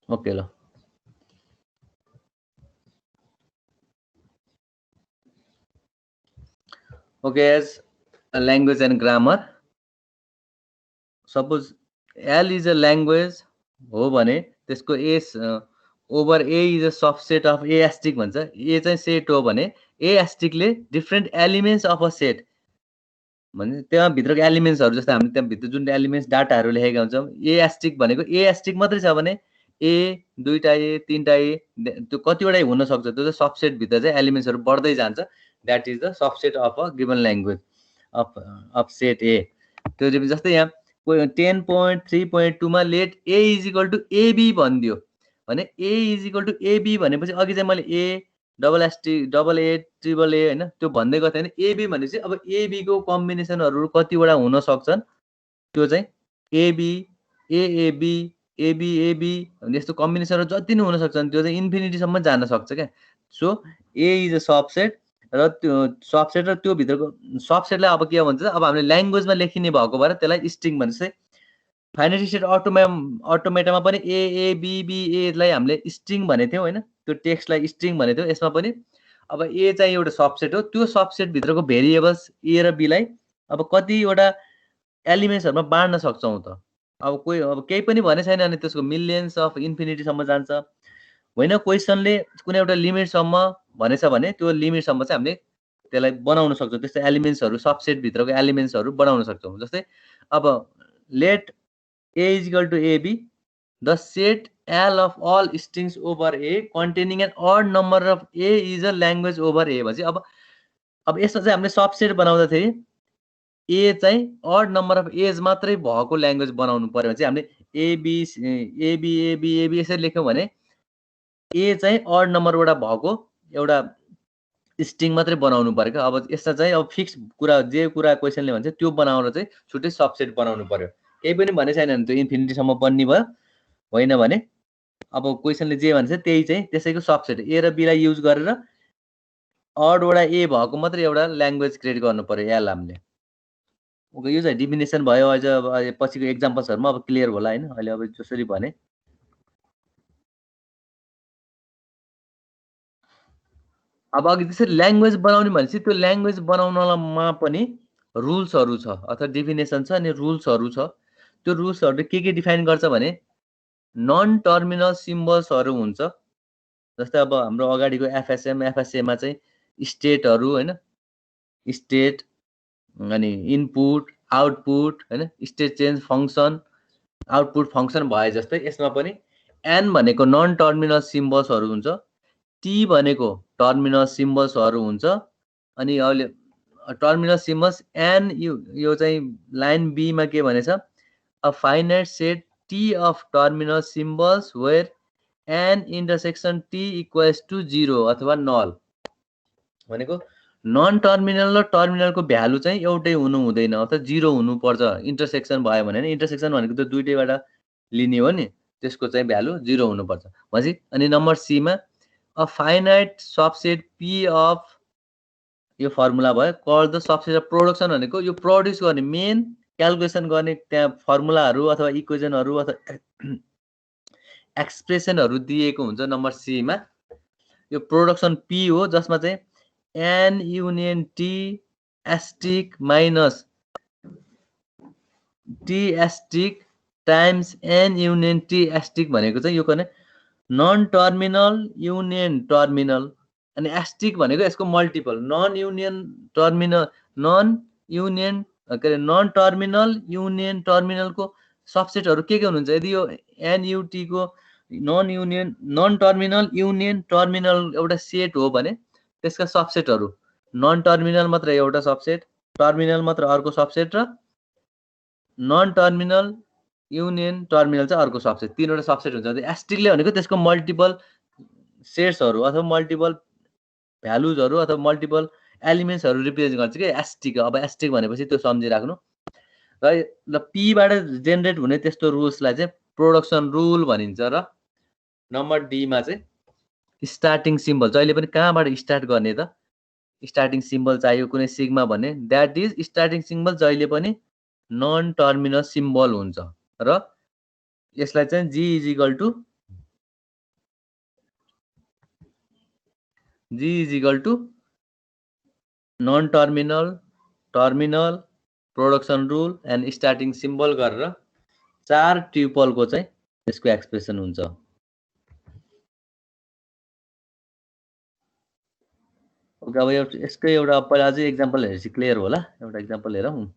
Okay ल okay as language and grammar suppose L is a language हो भने त्यसको S over A is a subset of A asterisk भन्छ A चाहिँ set हो भने ए एस्टिकले different elements of a set भने त्यहाँभित्रको एलिमेन्ट्सहरू जस्तै हामीले त्यहाँभित्र जुन एलिमेन्ट्स डाटाहरू लेखेका हुन्छौँ ए एस्टिक भनेको ए एस्टिक मात्रै छ भने ए दुईटा ए तिनटा ए त्यो कतिवटा हुनसक्छ त्यो चाहिँ सबसेटभित्र चाहिँ एलिमेन्ट्सहरू बढ्दै जान्छ that is the subset of a given language of set A त्यो जस्तै यहाँ 10.3.2मा let A is equal to AB भनिदियो भने A is equal to AB भनेपछि अघि चाहिँ मैले A double ST double A triple A होइन त्यो भन्दै गएको थिएँ एबी भनेपछि अब एबीको कम्बिनेसनहरू कतिवटा हुन सक्छन् त्यो चाहिँ एबी एएबी एबी एबी यस्तो कम्बिनेसनहरू जति नै हुन सक्छन् त्यो चाहिँ इन्फिनिटीसम्म जान सक्छ क्या so A is a subset र त्यो सबसेट र त्यो भित्रको सबसेटलाई अब के भन्छ अब हामीले ल्याङ्ग्वेजमा लेखिने भएको भएर त्यसलाई स्ट्रिङ भन्छ चाहिँ फाइनाइट स्टेट अटोमेटामा पनि एएबीबीएलाई हामीले स्ट्रिङ भनेको थियौँ होइन त्यो टेक्स्टलाई स्ट्रिङ भनेको थियौँ यसमा पनि अब ए चाहिँ एउटा सबसेट हो त्यो सबसेटभित्रको भेरिएबल्स ए र बीलाई अब कतिवटा एलिमेन्ट्सहरूमा बाँड्न सक्छौँ त अब कोही अब केही पनि भने छैन भने त्यसको मिलियन्स अफ इन्फिनिटीसम्म जान्छ होइन क्वेसनले कुनै एउटा लिमिटसम्म भनेछ भने त्यो लिमिटसम्म चाहिँ हामीले त्यसलाई बनाउन सक्छौँ त्यस्तो एलिमेन्ट्सहरू सबसेटभित्रको एलिमेन्ट्सहरू बनाउन सक्छौँ जस्तै अब late A is equal to AB, the set L of all strings over A containing an odd number of A is a language over A भन्छ अब यसमा चाहिँ हामीले सबसेट बनाउँदाखेरि ए चाहिँ अड नम्बर अफ एज मात्रै भएको ल्याङ्ग्वेज बनाउनु पर्यो भने चाहिँ हामीले एबी यसरी लेख्यौँ भने ए चाहिँ अड नम्बरबाट भएको एउटा स्ट्रिङ मात्रै बनाउनु पर्यो क्या अब यसमा चाहिँ अब फिक्स कुरा जे कुरा क्वेसनले भन्छ त्यो बनाएर चाहिँ छुट्टै सबसेट बनाउनु पर्यो केही पनि भने छैन भने त्यो इन्फिनिटीसम्म बन्ने भयो होइन भने अब क्वेसनले जे भन्छ त्यही चाहिँ त्यसैको सबसेट ए र बीलाई युज गरेर अडवटा ए भएको मात्रै एउटा ल्याङ्ग्वेज क्रिएट गर्नु पर्यो एल हामीले ओके यो चाहिँ डिफिनेसन भयो अझ अब पछिको एक्जाम्पल्सहरूमा अब क्लियर होला होइन अहिले अब जसरी भने अब अघि त्यसरी ल्याङ्ग्वेज बनाउने भनेपछि त्यो ल्याङ्ग्वेज बनाउनमा पनि रुल्सहरू छ अथवा डिफिनेसन छ अनि रुल्सहरू छ त्यो रुल्सहरूले के डिफाइन गर्छ भने नन टर्मिनल सिम्बल्सहरू हुन्छ जस्तै अब हाम्रो अगाडिको एफएसएमा चाहिँ स्टेटहरू होइन स्टेट अनि इनपुट आउटपुट होइन state change function output function भए जस्तै यसमा पनि एन भनेको नन टर्मिनल सिम्बल्सहरू हुन्छ टी भनेको टर्मिनल सिम्बल्सहरू हुन्छ अनि अहिले टर्मिनल सिम्बल्स एन यो चाहिँ लाइन बीमा के भनेछ a finite set T of terminal symbols where N intersection T equals to 0 अथवा नल भनेको नन टर्मिनल र टर्मिनलको भ्यालु चाहिँ एउटै हुनु हुँदैन अथवा 0 हुनुपर्छ इन्टरसेक्सन भयो भने इन्टरसेक्सन भनेको त दुईटैबाट लिने हो नि त्यसको चाहिँ भ्यालु 0 हुनुपर्छ भनेपछि अनि नम्बर सीमा a finite subset P of यो फर्मुला भयो call the subset of production भनेको यो प्रड्युस गर्ने मेन क्यालकुलेसन गर्ने त्यहाँ फर्मुलाहरू अथवा इक्वेजनहरू अथवा एक्सप्रेसनहरू दिएको हुन्छ नम्बर सीमा यो प्रोडक्सन पी हो जसमा चाहिँ N union T asterisk minus T asterisk times N union T asterisk भनेको चाहिँ यो गर्ने नन टर्मिनल युनियन टर्मिनल अनि एस्टिक भनेको यसको multiple non union terminal non union के अरे नन टर्मिनल युनियन टर्मिनलको सबसेटहरू के हुनुहुन्छ यदि यो एनयुटीको नन टर्मिनल युनियन टर्मिनल एउटा सेट हो भने त्यसका सबसेटहरू नन टर्मिनल मात्र एउटा सबसेट टर्मिनल मात्र अर्को सबसेट र नन टर्मिनल युनियन टर्मिनल चाहिँ अर्को सबसेट तीनवटा सबसेट हुन्छ एस्टिकले भनेको त्यसको मल्टिपल सेट्सहरू अथवा मल्टिपल भ्यालुजहरू अथवा मल्टिपल एलिमेन्ट्सहरू रिप्रेजेन्ट गर्छ कि एस्टिक अब एस्टिक भनेपछि त्यो सम्झिराख्नु र ल पीबाट जेनेरेट हुने त्यस्तो रुल्सलाई चाहिँ प्रोडक्सन रुल भनिन्छ र नम्बर डीमा चाहिँ स्टार्टिङ सिम्बल जहिले पनि कहाँबाट स्टार्ट गर्ने त स्टार्टिङ सिम्बल चाहियो कुनै सिग्मा भन्ने द्याट इज स्टार्टिङ सिम्बल जहिले पनि नन टर्मिनल सिम्बल हुन्छ र यसलाई चाहिँ G is equal to G is equal to non-terminal, terminal, production rule and starting symbol गरेर 4 ट्युपलको चाहिँ यसको एक्सप्रेसन हुन्छ। ओके, अब यसकै एउटा पहिला अझै एक्जाम्पल हेरेपछि क्लियर होला। एउटा एक्जाम्पल हेरौँ।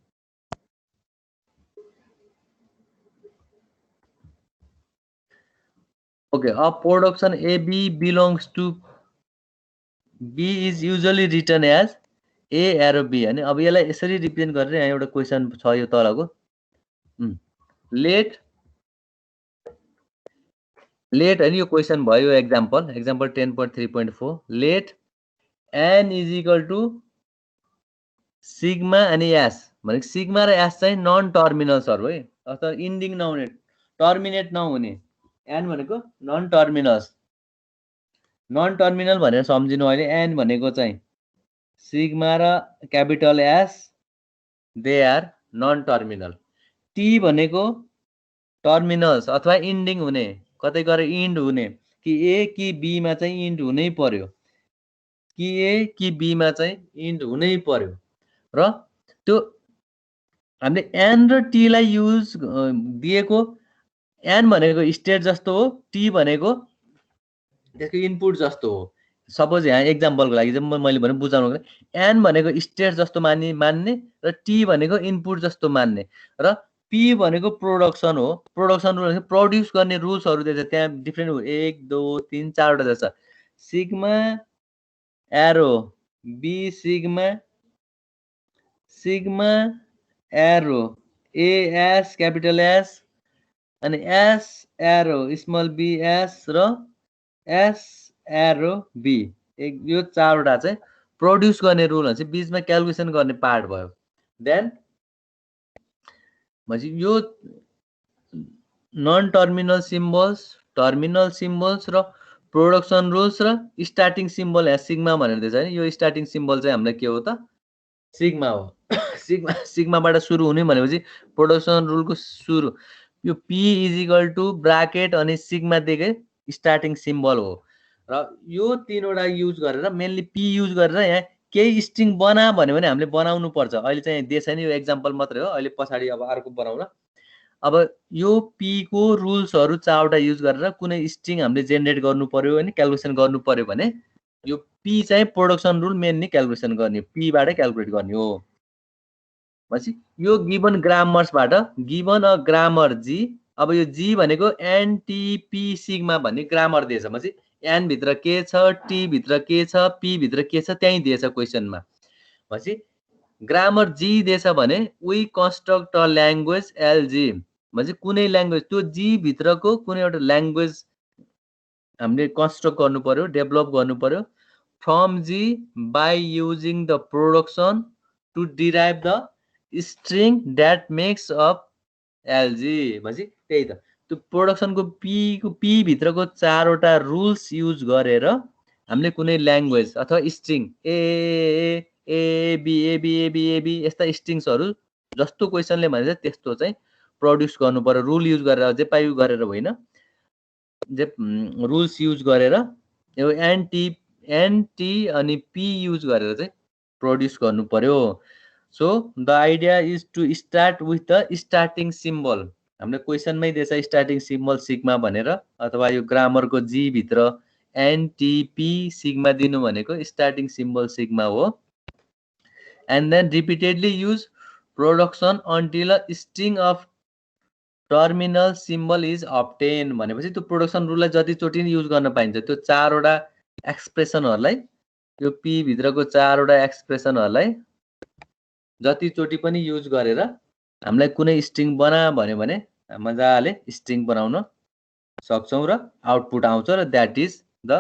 Okay, a production AB belongs to B is usually written as A arrow B हैन। अब यसलाई यसरी रिप्रेजेन्ट गरेर यहाँ एउटा क्वेशन छ यो तलको। लेट हैन, यो क्वेशन भयो example 10.3.4 let n is equal to sigma अनि एस भनेको सिग्मा र एस चाहिँ नन टर्मिनल्सहरु है, अथवा इन्डिङ नहुने, टर्मिनेट नहुने। n भनेको नन टर्मिनल्स, नन टर्मिनल भनेर सम्झिनु। अहिले n भनेको चाहिँ सिग्मा र capital S they are non terminal. T भनेको टर्मिनल्स अथवा इन्डिङ हुने, कतै गएर इन्ड हुने, कि ए कि बी मा चाहिँ इन्ड हुनै पर्यो, कि ए कि बी मा चाहिँ इन्ड हुनै पर्यो। र त्यो हामीले एन र टी लाई युज दिएको, एन भनेको स्टेट जस्तो हो, टी भनेको त्यसको इनपुट जस्तो हो। सपोज यहाँ एक्जाम्पलको लागि चाहिँ मैले भने बुझाउनु, एन भनेको स्टेट जस्तो मान्ने र टी भनेको इनपुट जस्तो मान्ने, र पी भनेको प्रोडक्सन हो। प्रोडक्सन रुल प्रड्युस गर्ने रुल्सहरु दिन्छ, त्यहाँ डिफ्रेन्ट 1 2 3 4 वटा जस्तो। Sigma arrow B sigma, sigma arrow A S capital S, अनि S arrow small B S र एस एरो बी, यो 4 वटा चाहिँ प्रोड्युस गर्ने रुल हुन्छ, बीचमा क्याल्कुलेसन गर्ने पार्ट भयो। देन यो non terminal symbols, terminal symbols र प्रोडक्सन रुल्स र स्टार्टिङ सिम्बल यहाँ सिग्मा भनेर दिएछ हैन। यो स्टार्टिङ सिम्बल चाहिँ हामीलाई के हो त? सिग्मा हो। सिग्माबाट सुरु हुने भनेपछि प्रोडक्सन रुलको सुरु यो P is equal to bracket अनि सिग्मा दिएकै स्टार्टिङ सिम्बल हो। र यो 3 वटा युज गरेर, मेनली पी युज गरेर यहाँ केही स्ट्रिङ बना भन्यो भने हामीले बनाउनु पर्छ। अहिले चाहिँ दिएछ नि, यो एक्जाम्पल मात्रै हो, अहिले पछाडि अब अर्को बनाउला। अब यो पी को रुल्सहरु 4 वटा युज गरेर कुनै स्ट्रिङ हामीले जेनेरेट गर्नु पर्यो हैन, क्याल्कुलेसन गर्नु पर्यो भने यो पी चाहिँ प्रोडक्सन रुल मेनली क्याल्कुलेसन गर्ने, पी बाटै क्याल्कुलेट गर्ने हो। पछि यो गिवन ग्रामर्सबाट गिवन अ ग्रामर जी, अब यो जी भनेको एनटीपी सिग्मा भन्ने ग्रामर दिएछ। पछि एन भित्र के छ, टी भित्र के छ, पी भित्र के छ त्यही दिएछ क्वेशनमा। पछि ग्रामर जी दिएछ भने we construct a language LG, म्हणजे कुनै ल्याङ्ग्वेज, त्यो जी भित्रको कुनै एउटा ल्याङ्ग्वेज हामीले कन्स्ट्रक्ट गर्नु पर्यो, डेभलप गर्नु पर्यो from G by using the production to derive the string that makes up LG. भनेपछि त्यही त, त्यो प्रोडक्सनको पी भित्रको 4 वटा रुल्स युज गरेर हामीले कुनै ल्याङ्ग्वेज अथवा स्ट्रिङ एबी यस्ता स्ट्रिङ्सहरु जस्तो क्वेशनले भन्छ त्यस्तो चाहिँ प्रड्युस गर्नु पर्यो। रुल युज गरेर, जे पाइ गरेर होइन, जे रुल्स युज गरेर यो एनटी अनि पी युज गरेर चाहिँ प्रड्युस गर्नु पर्यो। So the idea is to start with the starting symbol. हामीले क्वेशनमै दिएछ स्टार्टिङ सिम्बल सिग्मा भनेर, अथवा यो ग्रामरको जी भित्र एनटीपी सिग्मा दिनु भनेको स्टार्टिङ सिम्बल सिग्मा हो। And then repeatedly use production until a string of terminal symbol is obtain भनेपछि त्यो प्रोडक्सन रुललाई जतिचोटि युज गर्न पाइन्छ। त्यो 4 वटा एक्सप्रेसनहरुलाई, यो पी भित्रको 4 वटा एक्सप्रेसनहरुलाई जतिचोटि पनि युज गरेर हामीलाई कुनै स्ट्रिङ बना भन्यो भने मजाले स्ट्रिङ बनाउन सक्छौं र आउटपुट आउँछ, र that is the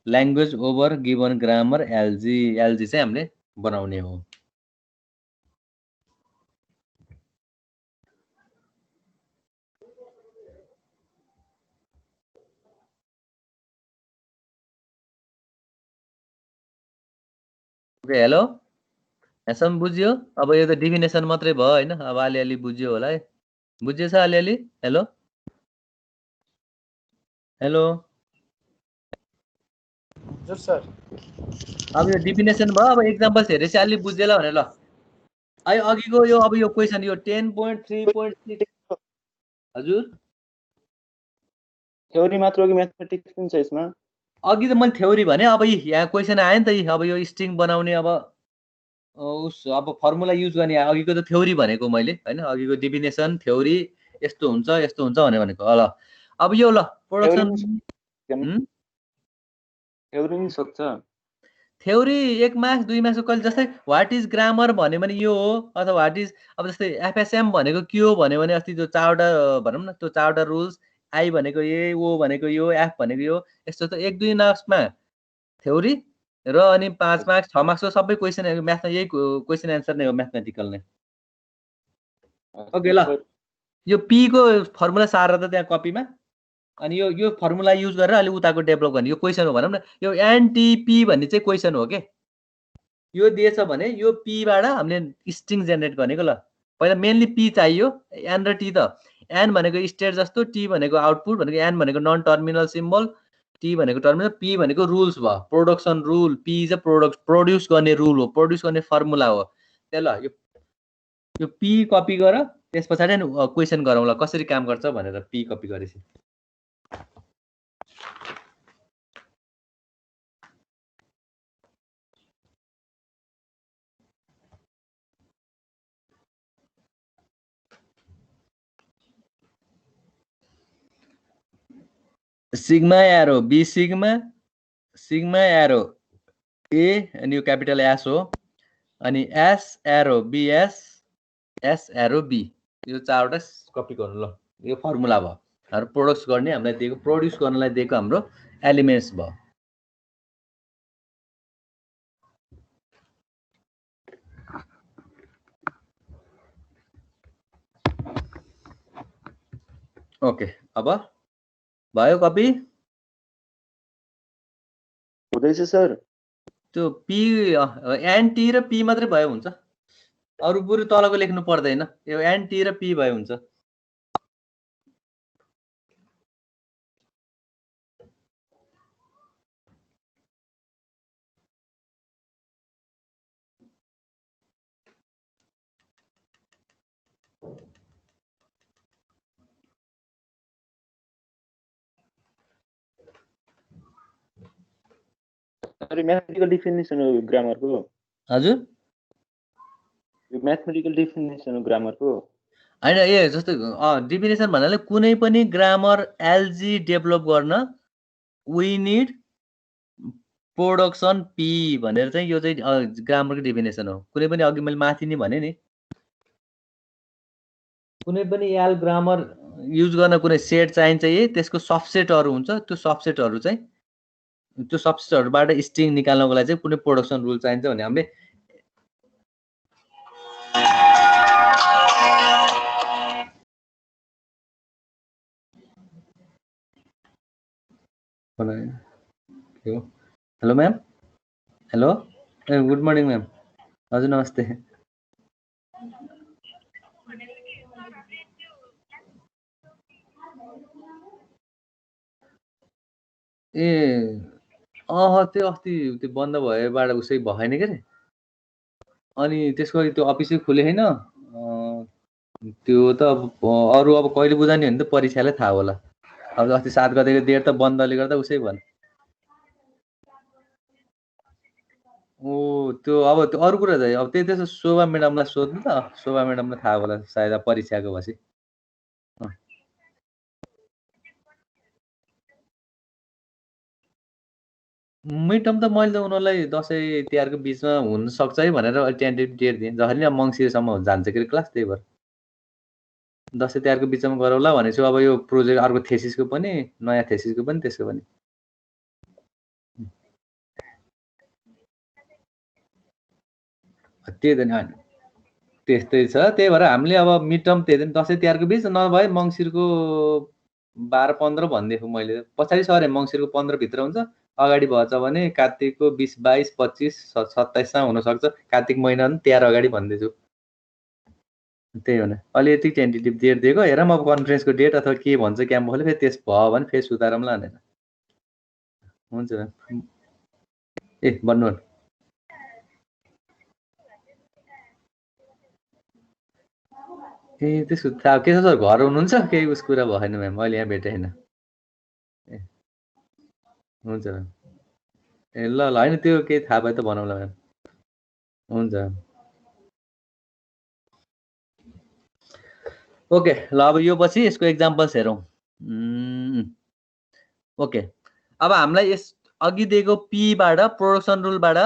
language over given grammar LG. LG चाहिँ हामीले बनाउने हो। ओके, हेलो, यहाँसम्म बुझ्यो? अब यो त डिफिनेसन मात्रै भयो हैन, अब अलिअलि बुझ्यो होला है? बुझेछ अलिअलि? हेलो हेलो हजुर सर अब यो डिफिनेसन भयो अब एक्जाम्पल्स हेरेपछि अलि बुझेला भने ल अघिको यो अब यो क्वेसन यो 10.3.6 हजुर थ्योरी मात्र हो कि म्याथमेटिक्स पनि छ यसमा अघि त मैले थ्योरी भने अब यहाँ क्वेसन आयो नि त अब यो स्ट्रिङ बनाउने अब अब फर्मुला युज गर्ने अघिको त थ्योरी भनेको मैले हैन अघिको डिफिनेसन थ्योरी यस्तो हुन्छ भनेको ल अब यो ल प्रोडक्सन थ्योरी नि सक्छ थ्योरी 1 मार्क्स 2 मार्क्सको कहिले जस्तै व्हाट इज ग्रामर भन्यो भने यो हो अथवा व्हाट इज अब जस्तै एफएसएम भनेको के हो भन्यो भने अस्ति त्यो चारवटा भनौँ न त्यो चारवटा रुल्स आई भनेको ए ओ भनेको यो एफ भनेको यो यस्तो त 1-2 मार्क्समा थ्योरी र अनि 5 मार्क्स 6 मार्क्सको सबै क्वेसन म्याथमा यही क्वेसन एन्सर नै हो म्याथमेटिकल नै ओके ल यो पी को फर्मुला सारेर त त्यहाँ कपीमा अनि यो फर्मुला युज गरेर अलि उताको डेभलप गर्ने यो क्वेसन हो भनौँ न यो एनटीपी भन्ने चाहिँ क्वेसन हो के यो दिएछ भने यो पी बाट हामीले स्ट्रिङ जेनेरेट गर्नेको ल पहिला मेनली पी चाहियो एन र टी त एन भनेको स्टेट जस्तो टी भनेको आउटपुट भनेको एन भनेको नन टर्मिनल सिम्बल टी भनेको टर्मिनल पी भनेको रुल्स भयो प्रोडक्सन रुल पी चाहिँ प्रोड्युस गर्ने रुल हो प्रोड्युस गर्ने फर्मुला हो त्यही ल यो पी कपी गर त्यस पछाडि क्वेसन गरौँला कसरी काम गर्छ भनेर पी कपी गरेपछि sigma arrow B sigma arrow A अनि यो क्यापिटल एस हो अनि S arrow B S arrow B यो चारवटा कपी गर्नु ल यो फर्मुला भयो हाम्रो प्रोडक्ट्स गर्ने हामीलाई दिएको प्रोड्युस गर्नलाई दिएको हाम्रो एलिमेन्ट्स भयो ओके अब भयो कपी हुँदैछ सर त्यो पी एनटी र पी मात्रै भयो हुन्छ अरु पुरै तलको लेख्नु पर्दैन यो एनटी र पी भयो हुन्छ अरे म्याथमेटिकल डेफिनेसन हो ग्रामरको हजुर यो म्याथमेटिकल डेफिनेसन हो ग्रामरको हैन ए जस्तो डेफिनेसन भन्नाले कुनै पनि ग्रामर एलजी डेभलप गर्न वी नीड प्रोडक्सन पी भनेर चाहिँ यो चाहिँ ग्रामरको डेफिनेसन हो कुनै पनि अघि मैले माथि नि भने नि कुनै पनि एल ग्रामर युज गर्न कुनै सेट चाहिन्छ त्यसको सबसेटहरु हुन्छ त्यो सबसेटहरु चाहिँ त्यो सबसेटहरुबाट स्ट्रिङ निकाल्नको लागि चाहिँ कुनै प्रोडक्सन रुल चाहिन्छ भने हामीले hello ma'am hello good morning ma'am हजुर नमस्ते ए त्यो अस्ति त्यो बन्द भएबाट उसै भएन के रे अनि त्यसको लागि त्यो अफिसै खुले हैन त्यो त अरु अब कहिले बुझाउने भने त परीक्षाले थाहा होला अब अस्ति 7 गतेको डेट त बन्दले गर्दा उसै भन ओ त्यो अब त्यो अरु कुरा चाहिँ अब त्यसो शोभा म्याडमलाई सोध्नु त शोभा म्याडमलाई थाहा होला सायद परीक्षाको भसी मिटम त मैले त उनीहरुलाई दशैं तिहारको बीचमा हुन सक्छ है भनेर टेन्टेटिभ डेट दिएँ जहिले अब मंसिरसम्म जान्छ के क्लास त्यही भएर दशैं तिहारको बीचमा गरौला भनेछु अब यो प्रोजेक्ट अर्को थेसिसको पनि नयाँ थेसिसको पनि त्यसको पनि त्यही त नि त्यस्तै छ त्यही भएर हामीले अब मिडटर्म त्यही दिन दशैं तिहारको बीच नभए मंसिरको 12-15 भन्दैछु मैले पछाडी सरे मंसिरको 15 भित्र हुन्छ अगाडि भएछ भने कार्तिकको 20 22 25 27 मा हुन सक्छ कार्तिक महिना पनि तिहार अगाडि भन्दैछु त्यही हो नि अलि यति टेन्टेटिभ डेट दिएको हेरौँ अब कन्फरेन्सको डेट अथवा के भन्छ क्याम्पसले फेरि त्यस भयो भने फेरि सुतारौँला भनेर हुन्छ ए भन्नु ए त्यसो थाहा के छ सर घर हुनुहुन्छ केही उस कुरा भएन म्याम अहिले यहाँ भेटेन ए हुन्छ म्याम ए ल ल होइन त्यो केही थाहा भए त भनौँला म्याम हुन्छ ओके ल अब यो पछि यसको एक्जाम्पल्स हेरौँ ओके अब हामीलाई यस अघि दिएको पीबाट प्रोडक्सन रुलबाट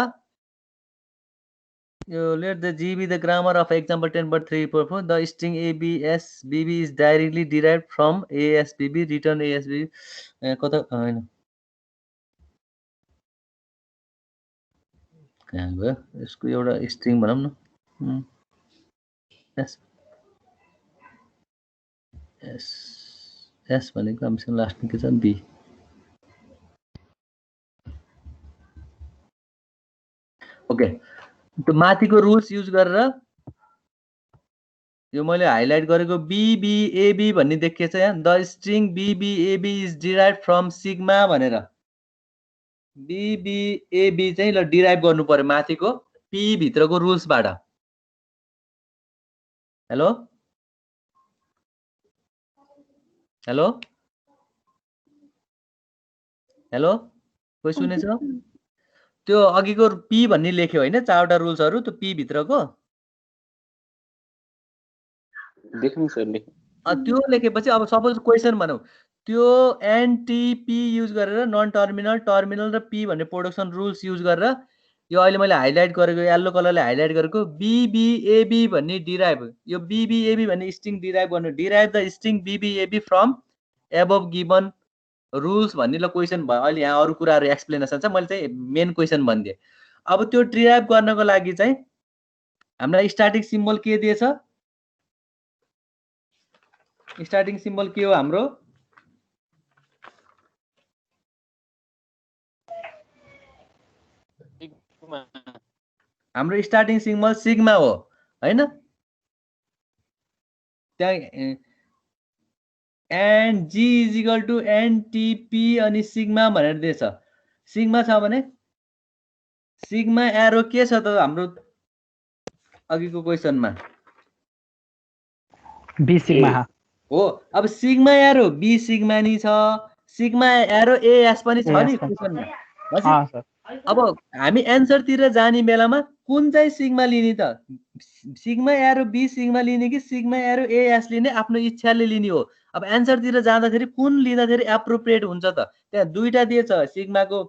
यो let the G be the grammar of example 10.3.4 the string ABSBB is directly derived from ASBB return ASBB कता हैन कहाँ गयो यसको एउटा स्ट्रिङ भनौँ न एस एस एस भनेको हामीसँग लास्टमा के छ बी ओके त्यो माथिको रुल्स युज गरेर यो मैले हाइलाइट गरेको बीबीएबी भन्ने देखिएको छ यहाँ the string BBAB is derive from sigma भनेर बीबीएबी चाहिँ ल डिराइभ गर्नु पर्यो माथिको पी भित्रको रुल्सबाट हेलो हेलो हेलो कोही सुनेछ त्यो अघिको पी भन्ने लेख्यो होइन चारवटा रुल्सहरू त्यो पी भित्रको देख्नु सर त्यो लेखेपछि अब सपोज क्वेसन भनौँ त्यो एनटीपी युज गरेर नन टर्मिनल टर्मिनल र पी भन्ने प्रोडक्सन रुल्स युज गरेर यो अहिले मैले हाइलाइट गरेको येल्लो कलरले हाइलाइट गरेको बीबीएबी भन्ने डिराइभ यो बीबीएबी भन्ने स्ट्रिङ डिराइभ गर्नु derive the string BBAB from above given rules भन्ने ल क्वेसन भयो अहिले यहाँ अरू कुराहरू एक्सप्लेनेसन छ मैले चाहिँ मेन क्वेसन भनिदिएँ अब त्यो डिराइभ गर्नको लागि चाहिँ हामीलाई स्टार्टिङ सिम्बल के दिएछ स्टार्टिङ सिम्बल के हो हाम्रो हाम्रो स्टार्टिङ सिम्बल सिग्मा हो हैन त्यहाँ and G is equal to NTP अनि सिग्मा भनेर दिएछ सिग्मा छ भने सिग्मा एरो के छ त हाम्रो अघिको क्वेसनमा बी सिग्मा हो अब सिग्मा एरो बी सिग्मा नि छ सिग्मा एरो एएस पनि छ नि क्वेसनमा अब हामी एन्सरतिर जाने बेलामा कुन चाहिँ सिग्मा लिने त सिग्मा एरो बी सिग्मा लिने कि सिग्मा एरो एएस लिने आफ्नो इच्छाले लिने हो अब एन्सरतिर जाँदाखेरि कुन लिँदाखेरि एप्रोप्रिएट हुन्छ त त्यहाँ दुईटा दिएछ सिग्माको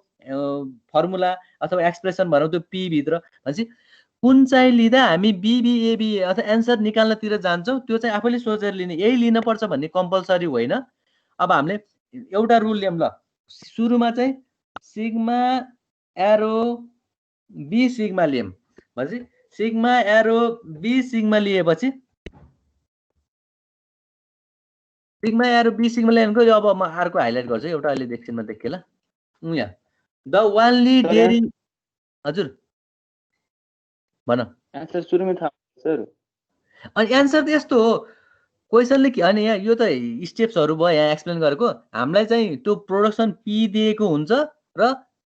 फर्मुला अथवा एक्सप्रेसन भनौँ त्यो पी भित्र भनेपछि कुन चाहिँ लिँदा हामी बीबीएबी अथवा एन्सर निकाल्नतिर जान्छौँ त्यो चाहिँ आफैले सोचेर लिने यही लिनुपर्छ भन्ने कम्पलसरी होइन अब हामीले एउटा रुल लियौँ ल सुरुमा चाहिँ सिग्मा एरो बी सिग्मा लियौँ भनेपछि सिग्मा एरो बी सिग्मा लिएपछि सिग्मा एरो बी सिग्मा लिएको अब म अर्को हाइलाइट गर्छु एउटा अहिले एकछिनमा देखेला यहाँ द वानली डेरी हजुर भन एन्सर सुरुमै थाहा सर अनि एन्सर त यस्तो हो क्वेसनले के अनि यहाँ यो त स्टेप्सहरू भयो यहाँ एक्सप्लेन गरेको हामीलाई चाहिँ त्यो प्रोडक्सन पी दिएको हुन्छ र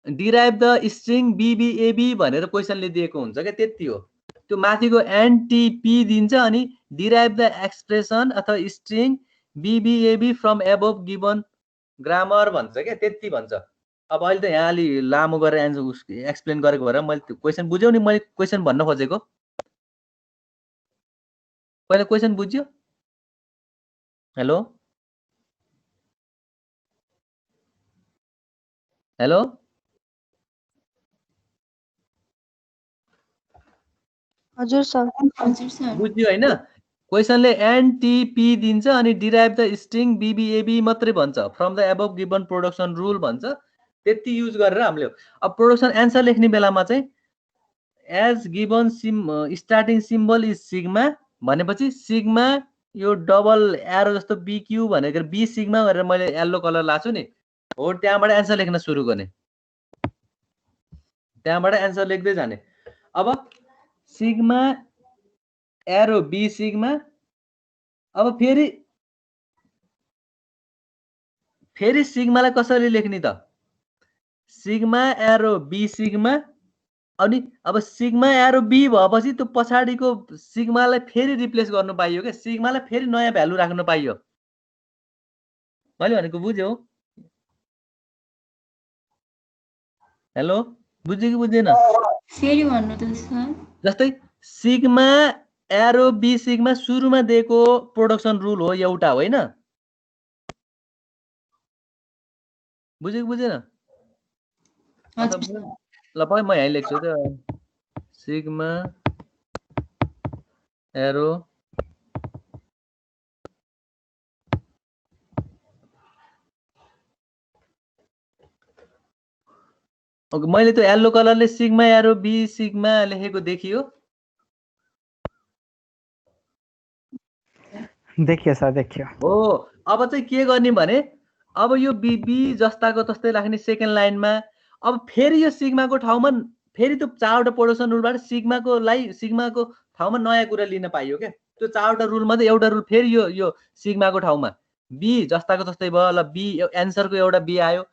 डिराइभ द स्ट्रिङ बीबीएबी भनेर क्वेसनले दिएको हुन्छ क्या त्यति हो त्यो माथिको एनटीपी दिन्छ अनि डिराइभ द एक्सप्रेसन अथवा string BBAB from above given grammar भन्छ क्या त्यति भन्छ अब अहिले त यहाँ अलि लामो गरेर एन्सर एक्सप्लेन गरेको भएर मैले त्यो क्वेसन बुझ्यौ नि मैले क्वेसन भन्न खोजेको पहिला क्वेसन बुझ्यो हेलो हेलो हजुर सर बुझ्यो हैन क्वेसनले एनटीपी दिन्छ अनि डिराइभ द स्ट्रिङ बीबीएबी मात्रै भन्छ from the above given production rule भन्छ त्यति युज गरेर हामीले अब प्रोडक्सन एन्सर लेख्ने बेलामा चाहिँ as given starting symbol is sigma भनेपछि सिग्मा यो डबल एरो जस्तो बीक्यू भनेको बी सिग्मा गरेर मैले येल्लो कलर लाछु नि हो त्यहाँबाट एन्सर लेख्न सुरु गर्ने त्यहाँबाट एन्सर लेख्दै जाने अब सिग्मा एरो बी सिग्मा अब फेरि सिग्मालाई कसरी लेख्ने त सिग्मा एरो बी सिग्मा अनि अब सिग्मा एरो बी भएपछि त्यो पछाडिको सिग्मालाई फेरि रिप्लेस गर्नु पाइयो क्या सिग्मालाई फेरि नयाँ भ्यालु राख्नु पाइयो मैले भनेको बुझ्यौ हेलो बुझ्यो कि बुझेन फेरि भन्नु त सर जस्तै सिग्मा एरो बी सिग्मा सुरुमा दिएको प्रोडक्सन रुल हो एउटा होइन बुझ्यो कि बुझेन हजुर सर ल पक्कै म यहाँ लेख्छु त सिग्मा एरो ओके मैले त्यो येल्लो कलरले सिग्मा एरो बी सिग्मा लेखेको देखियो देखियो सर देखियो हो अब चाहिँ के गर्ने भने अब यो बी बी जस्ताको तस्तै राख्ने सेकेन्ड लाइनमा अब फेरि यो सिग्माको ठाउँमा फेरि त्यो चारवटा प्रोडक्सन रुलबाट सिग्माको ठाउँमा नयाँ कुरा लिन पाइयो क्या त्यो चारवटा रुल मध्ये एउटा रुल फेरि यो सिग्माको ठाउँमा बी जस्ताको तस्तै भयो ल बी एन्सरको एउटा बी आयो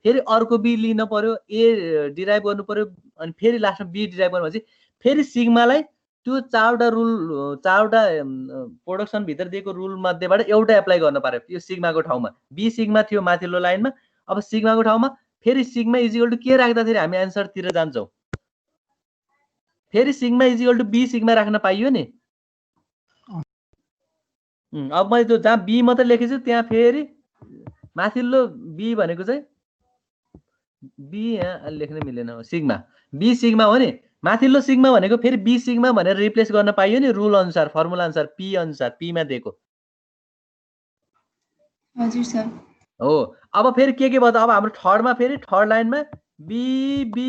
फेरि अर्को बी लिन पर्यो ए डिराइभ गर्नु पर्यो अनि फेरि लास्टमा बी डिराइभ गर्नु भनेपछि फेरि सिग्मालाई त्यो चारवटा प्रोडक्सन भित्र दिएको रुल मध्येबाट एउटा एप्लाई गर्न पर्यो यो सिग्माको ठाउँमा बी सिग्मा थियो माथिल्लो लाइनमा अब सिग्माको ठाउँमा फेरि सिग्मा इजिकल टु के राख्दाखेरि हामी एन्सरतिर जान्छौँ फेरि sigma is equal to B sigma राख्न पाइयो नि अब मैले त्यो जहाँ बी मात्रै लेखेछु त्यहाँ फेरि माथिल्लो बी भनेको चाहिँ बी यहाँ लेख्न मिलेन सिग्मा बी सिग्मा हो नि माथिल्लो सिग्मा भनेको फेरि बी सिग्मा भनेर रिप्लेस गर्न पाइयो नि रुल अनुसार फर्मुला अनुसार पी अनुसार पीमा दिएको हजुर सर हो अब फेरि के भयो त अब हाम्रो थर्डमा फेरि थर्ड लाइनमा बी बी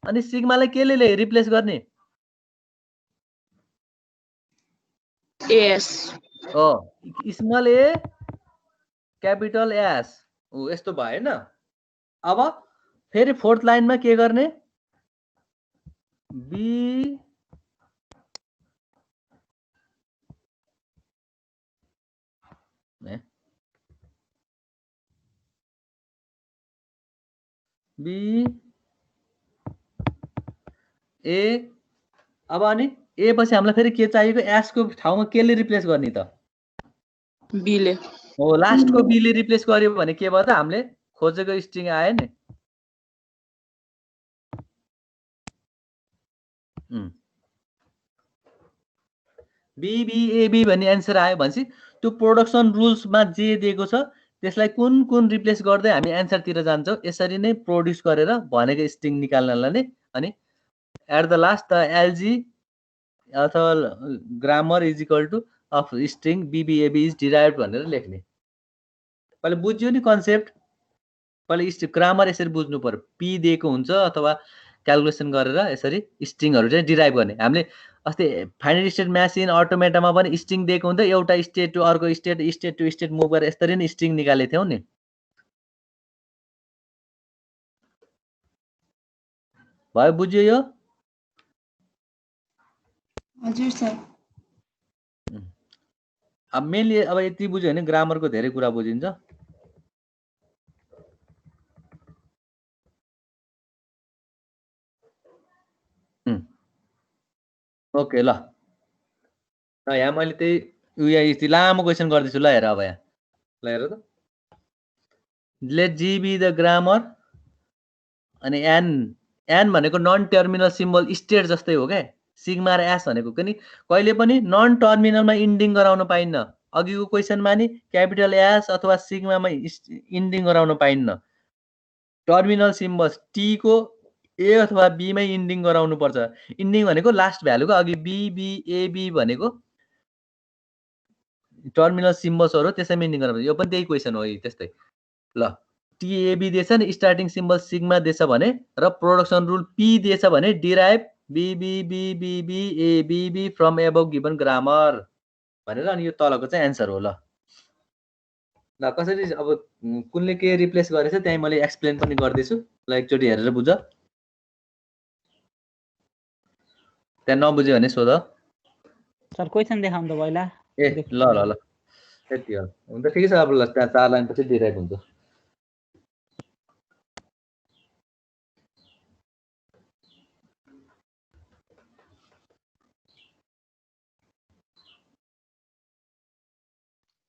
अनि सिग्मालाई केले रिप्लेस गर्ने एस हो स्मल ए क्यापिटल एस हो यस्तो भयो हैन अब फेरि फोर्थ लाइनमा के गर्ने बी बी ए अब अनि ए पछि हामीलाई फेरि के चाहिएको एस को ठाउँमा केले रिप्लेस गर्ने त बीले हो लास्टको बीले रिप्लेस गर्यो भने के भयो त हामीले खोजेको स्ट्रिङ आयो नि बीबीएबी भन्ने एन्सर आयो भनेपछि त्यो प्रोडक्सन रुल्समा जे दिएको छ त्यसलाई कुन कुन रिप्लेस गर्दै हामी एन्सरतिर जान्छौँ यसरी नै प्रोड्युस गरेर भनेको स्ट्रिङ निकाल्नलाई नै अनि at the last the LG अथवा grammar is equal to of string BBAB is derive भनेर लेख्ने पहिले बुझ्यो नि कन्सेप्ट पहिले ग्रामर यसरी बुझ्नु पर्यो पी दिएको हुन्छ अथवा क्यालकुलेसन गरेर यसरी स्ट्रिङहरू चाहिँ डिराइभ गर्ने हामीले अस्ति फाइनल स्टेट मेसिन अटोमेटामा पनि स्ट्रिङ दिएको हुन्छ एउटा स्टेट टु अर्को स्टेट टु स्टेट मुभ गरेर यसरी नै स्ट्रिङ निकालेको थियौँ नि भयो बुझ्यो यो हजुर सर अब मेनली अब यति बुझ्यो भने ग्रामरको धेरै कुरा बुझिन्छ ओके ल यहाँ मैले त्यही लामो क्वेसन गर्दैछु ल हेर अब यहाँ ल हेर त let G be the grammar अनि एन भनेको नन टर्मिनल सिम्बल स्टेट जस्तै हो क्या सिग्मा र एस भनेको पनि कहिले पनि नन टर्मिनलमा इन्डिङ गराउन पाइन्न अघिको क्वेसनमा नि क्यापिटल एस अथवा सिग्मामा इन्डिङ गराउन पाइन्न टर्मिनल सिम्बल टी को ए अथवा बी मै इन्डिङ गराउनु पर्छ इन्डिङ भनेको लास्ट भ्यालुको अघि बीबीएबी भनेको टर्मिनल सिम्बल्सहरु त्यसैमा इन्डिङ गराउनु यो पनि त्यही क्वेसन हो त्यस्तै ल टीएबी दिएछ नि स्टार्टिङ सिम्बल सिग्मा दिएछ भने र प्रोडक्सन रुल पी दिएछ भने derive BBBBB from above given grammar भनेर अनि यो तलको चाहिँ एन्सर हो ल ल कसरी अब कुनले के रिप्लेस गरेछ त्यही मैले एक्सप्लेन पनि गर्दैछु ल एकचोटी हेरेर बुझ त्यहाँ नबुझ्यो भने सोध सर क्वेसन देखाउनु त पहिला ए ल ल ल त्यति हो हुन्छ ठिकै छ अब ल त्यहाँ 4 लाइन पछि डिराइभ हुन्छ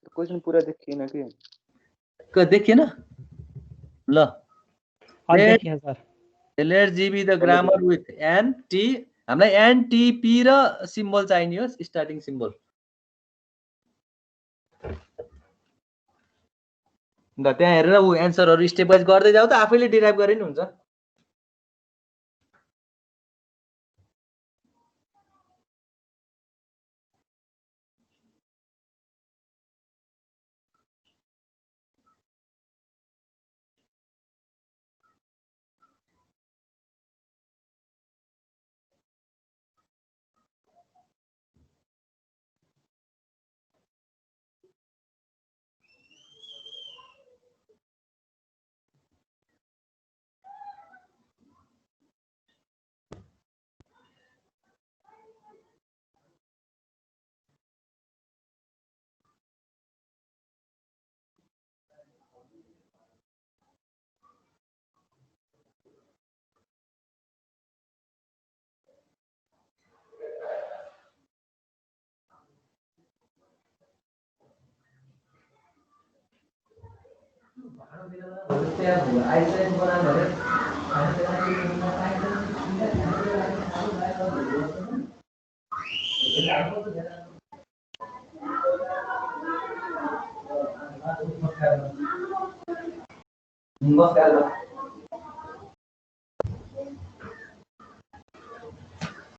क्वेसन पूरा देखिएन कि देखिएन ल और देखिए sir let G be the grammar with N T हामीलाई एन टी पी र सिम्बल चाहिने हो स्टार्टिङ सिम्बल ल त्यहाँ हेरेर ऊ एन्सरहरू स्टेप वाइज गर्दै जाऊ त आफैले डिराइभ गरे नि हुन्छ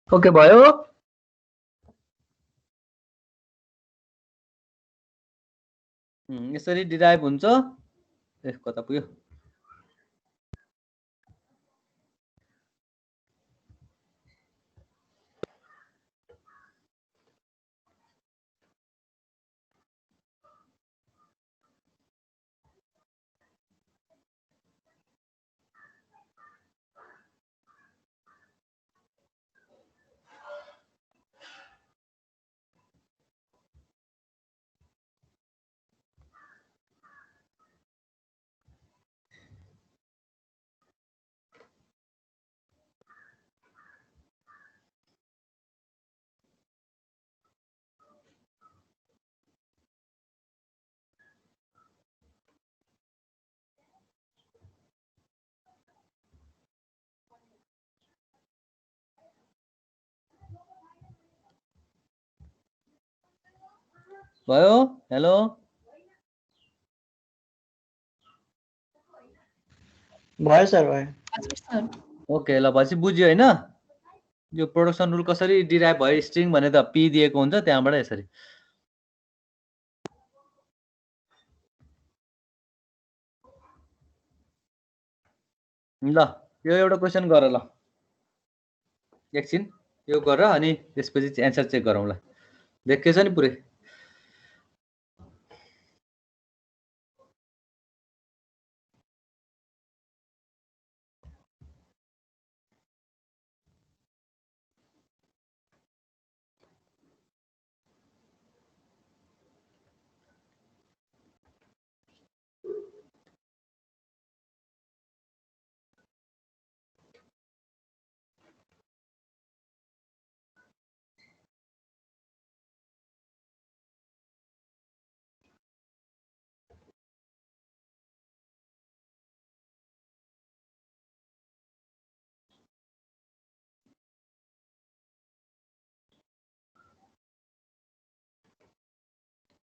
ओके भयो यसरी डिराइभ हुन्छ ए कता पुग्यो भयो हेलो भयो सर भयो हजुर सर ओके ल भनेपछि बुझ्यो होइन यो प्रोडक्सन रुल कसरी डिराइभ भयो स्ट्रिङ भने त पी दिएको हुन्छ त्यहाँबाट यसरी ल यो एउटा क्वेसन गर ल एकछिन यो गर अनि त्यसपछि एन्सर चेक गरौँ ल देखेछ नि पुरै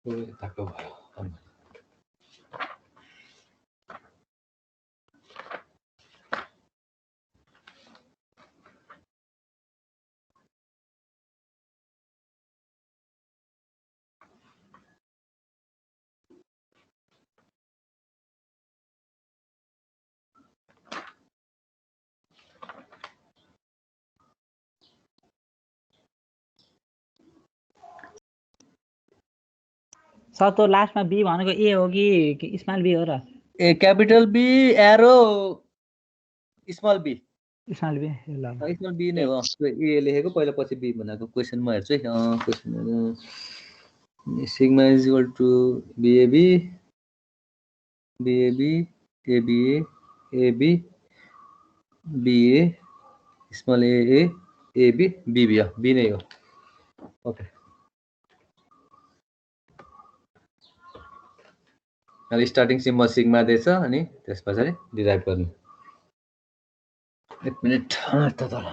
यताको भयो सर त्यो लास्टमा बी भनेको ए हो कि स्मल बी हो र A capital B arrow small B small B ल स्मल बी नै हो ए लेखेको पहिला पछि बी भनेको क्वेसन म हेर्छु है question sigma is equal to BAB BAB ABA AB BA small A AB BB हो बी नै हो ओके अब स्टार्टिङ सिम्बल सिग्मा दिएछ अनि त्यस पछाडि डिराइभ गर्नु। एक मिनेट त तल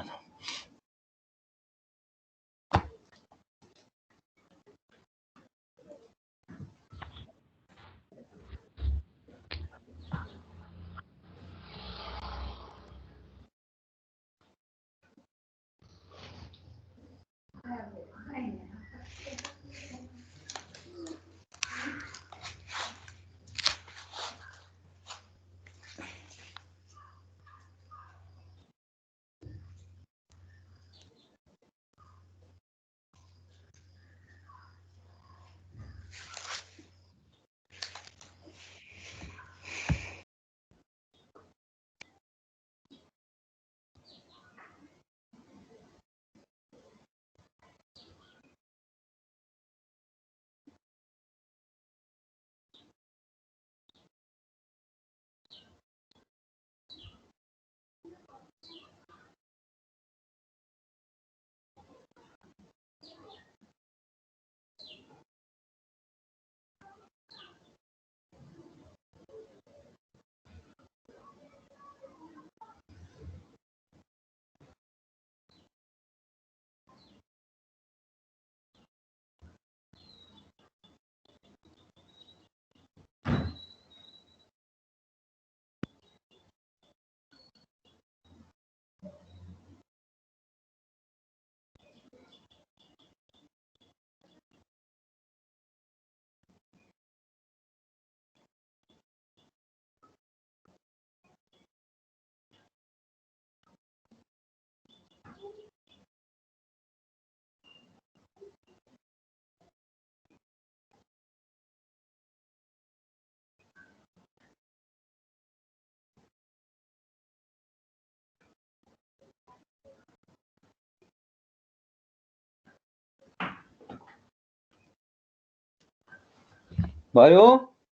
भयो।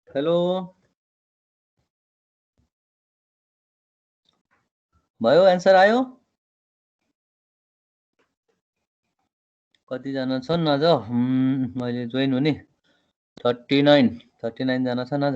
हेलो भयो, एन्सर आयो? कतिजना छन् अझ? मैले जोइन हुने 39 जना छन् अझ।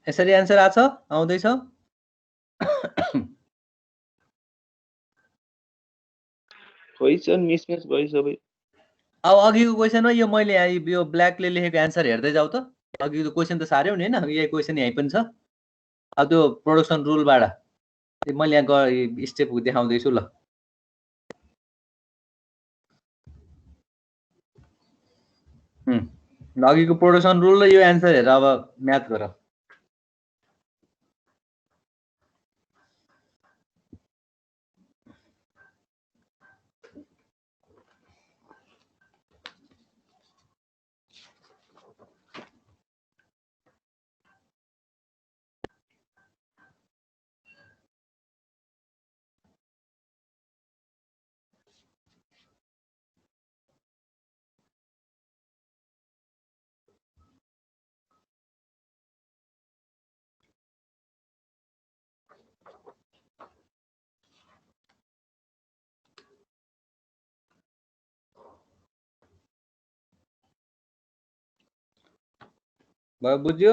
यसरी एन्सर आउँदैछ? क्वेसन मिसम्याच भयो सबै। अब अघिको क्वेसनमा यो मैले यो ब्ल्याकले लेखेको एन्सर हेर्दै जाऊ त। अघिको क्वेसन त साह्रै हुने होइन, यही क्वेसन यहीँ पनि छ। अब त्यो प्रोडक्सन रुलबाट मैले यहाँ स्टेप देखाउँदैछु ल। अघिको प्रोडक्सन रुल र यो एन्सर हेर, अब म्याथ गर। भयो, बुझ्यो?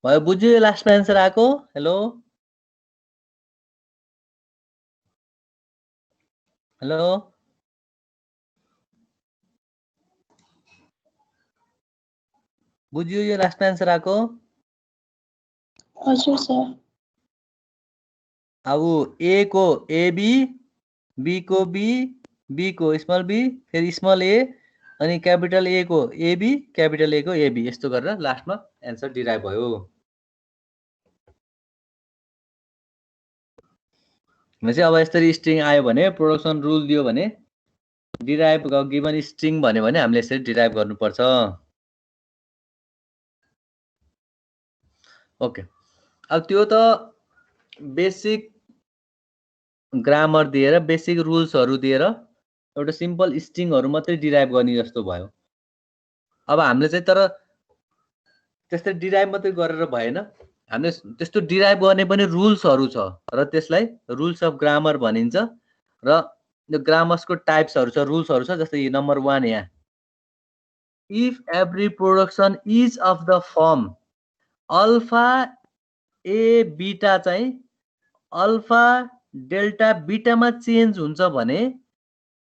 भयो, बुझ्यो? यो लास्टमा एन्सर आएको? हेलो हेलो बुझ्यो? यो लास्टमा एन्सर आएको? हजुर सर। अब ए को एबी, बी को बी, बी को स्मल बी, फेरि स्मल ए, अनि क्यापिटल ए को एबी, क्यापिटल ए को एबी, यस्तो गरेर लास्टमा एन्सर डिराइभ भयो। भनेपछि अब यसरी स्ट्रिङ आयो भने प्रोडक्सन रुल दियो भने डिराइभ गिभन स्ट्रिङ भन्यो भने हामीले यसरी डिराइभ गर्नुपर्छ। ओके, अब त्यो त बेसिक ग्रामर दिएर बेसिक रुल्सहरू दिएर एउटा सिम्पल स्ट्रिङहरू मात्रै डिराइभ गर्ने जस्तो भयो। अब हामीले चाहिँ तर त्यस्तै डिराइभ मात्रै गरेर भएन, हामीले त्यस्तो डिराइभ गर्ने पनि रुल्सहरू छ र त्यसलाई रुल्स अफ ग्रामर भनिन्छ र यो ग्रामर्सको टाइप्सहरू छ, रुल्सहरू छ। जस्तै नम्बर 1 यहाँ, if every production is of the form alpha A beta चाहिँ अल्फा डेल्टा बीटामा चेन्ज हुन्छ भने